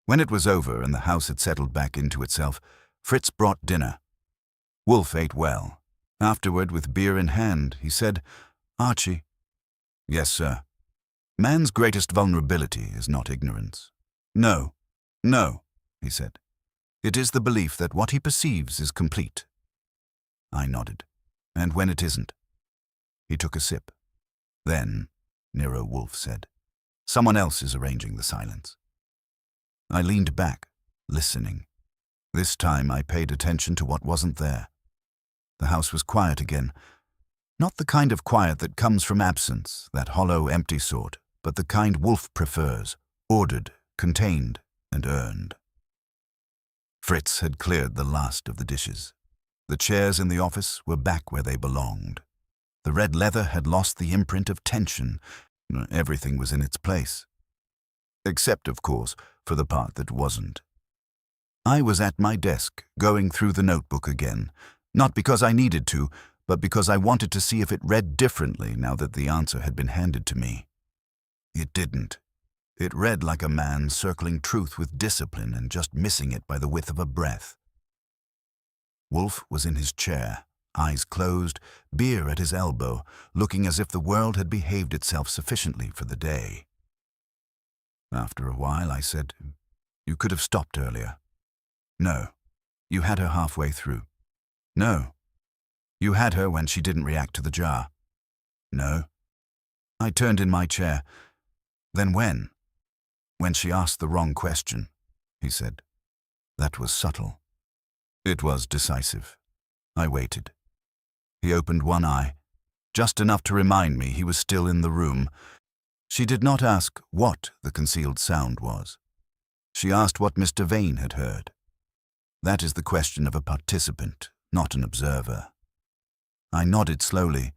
When it was over and the house had settled back into itself, Fritz brought dinner. Wolfe ate well. Afterward, with beer in hand, he said, "Archie." "Yes, sir." "Man's greatest vulnerability is not ignorance." No, he said. "It is the belief that what he perceives is complete." I nodded. "And when it isn't?" He took a sip. "Then," Nero Wolfe said, "someone else is arranging the silence." I leaned back, listening. This time I paid attention to what wasn't there. The house was quiet again. Not the kind of quiet that comes from absence, that hollow, empty sort, but the kind Wolfe prefers, ordered, contained, and earned. Fritz had cleared the last of the dishes. The chairs in the office were back where they belonged. The red leather had lost the imprint of tension. Everything was in its place. Except, of course, for the part that wasn't. I was at my desk, going through the notebook again, not because I needed to, but because I wanted to see if it read differently now that the answer had been handed to me. It didn't. It read like a man circling truth with discipline and just missing it by the width of a breath. Wolfe was in his chair, eyes closed, beer at his elbow, looking as if the world had behaved itself sufficiently for the day. After a while, I said, "You could have stopped earlier." "No. You had her halfway through." "No. You had her when she didn't react to the jar." "No." I turned in my chair. "Then when?" "When she asked the wrong question," he said. That was subtle. It was decisive. I waited. He opened one eye, just enough to remind me he was still in the room. She did not ask what the concealed sound was. She asked what Mr. Vane had heard. That is the question of a participant, not an observer. I nodded slowly.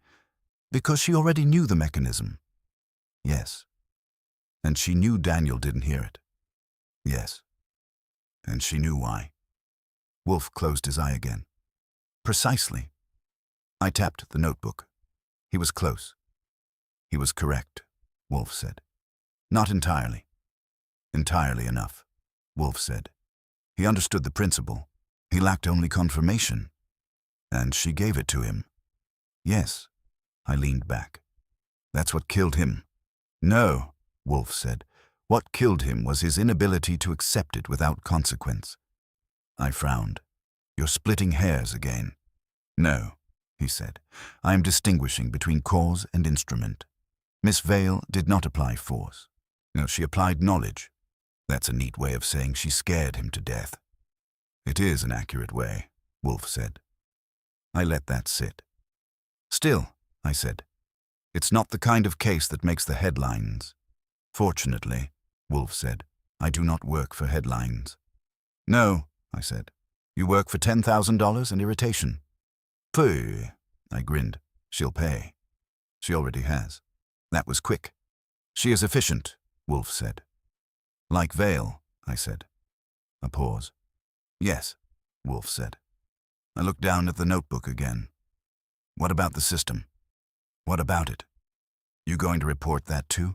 Because she already knew the mechanism. Yes. And she knew Daniel didn't hear it. Yes. And she knew why. Wolfe closed his eye again. Precisely. I tapped the notebook. He was close. He was correct, Wolfe said. Not entirely. Entirely enough, Wolfe said. He understood the principle. He lacked only confirmation. And she gave it to him. Yes. I leaned back. That's what killed him. No, Wolfe said. What killed him was his inability to accept it without consequence. I frowned. You're splitting hairs again. No, he said. I am distinguishing between cause and instrument. Miss Vale did not apply force. No, she applied knowledge. That's a neat way of saying she scared him to death. It is an accurate way, Wolfe said. I let that sit. Still, I said, it's not the kind of case that makes the headlines. Fortunately, Wolfe said, I do not work for headlines. No, I said. You work for $10,000 and irritation. Pooh, I grinned. She'll pay. She already has. That was quick. She is efficient, Wolfe said. Like Vale, I said. A pause. Yes, Wolfe said. I looked down at the notebook again. What about the system? What about it? You going to report that too?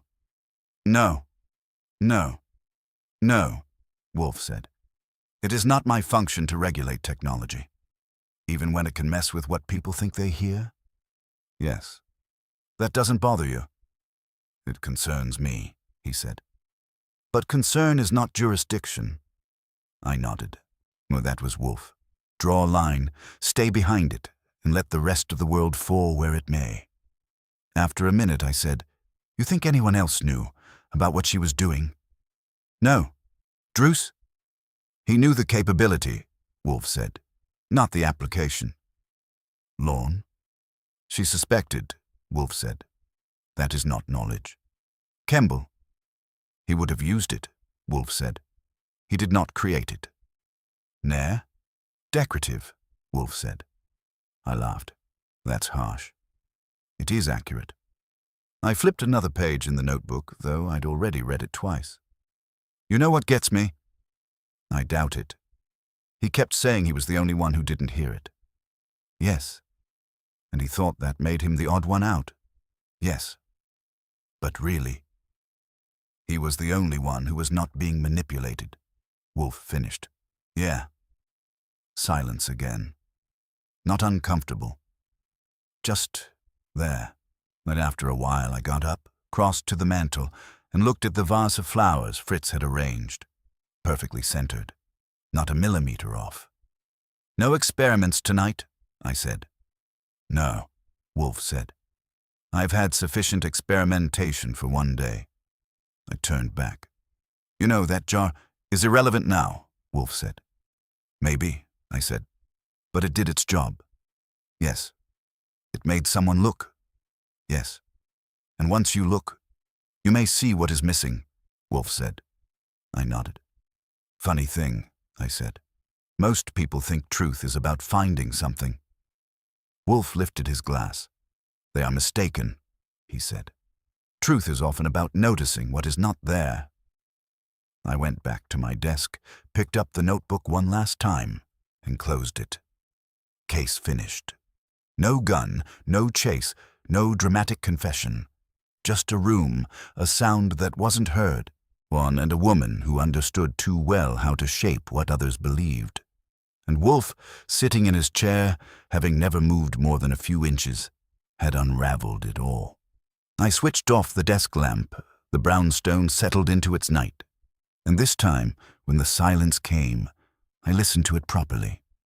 No, Wolfe said. It is not my function to regulate technology, even when it can mess with what people think they hear. Yes. That doesn't bother you? It concerns me, he said. But concern is not jurisdiction. I nodded. Well, that was Wolfe. Draw a line, stay behind it, and let the rest of the world fall where it may. After a minute, I said, You think anyone else knew about what she was doing? No. Druce? He knew the capability, Wolfe said, not the application. Lorne? She suspected, Wolfe said. That is not knowledge. Kemble? He would have used it, Wolfe said. He did not create it. Nair? Decorative, Wolfe said. I laughed. That's harsh. It is accurate. I flipped another page in the notebook, though I'd already read it twice. You know what gets me? I doubt it. He kept saying he was the only one who didn't hear it. Yes. And he thought that made him the odd one out. Yes. But really. He was the only one who was not being manipulated. Wolfe finished. Yeah. Silence again. Not uncomfortable. Just there. But after a while I got up, crossed to the mantel, and looked at the vase of flowers Fritz had arranged. Perfectly centered. Not a millimeter off. No experiments tonight, I said. No, Wolfe said. I've had sufficient experimentation for one day. I turned back. You know, that jar is irrelevant now, Wolfe said. Maybe, I said, but it did its job. Yes. It made someone look. Yes. And once you look, you may see what is missing, Wolfe said. I nodded. Funny thing, I said. Most people think truth is about finding something. Wolfe lifted his glass. They are mistaken, he said. Truth is often about noticing what is not there. I went back to my desk, picked up the notebook one last time, and closed it. Case finished. No gun, no chase, no dramatic confession. Just a room, a sound that wasn't heard, one and a woman who understood too well how to shape what others believed. And Wolfe, sitting in his chair, having never moved more than a few inches, had unraveled it all. I switched off the desk lamp. The brownstone settled into its night. And this time, when the silence came, I listened to it properly.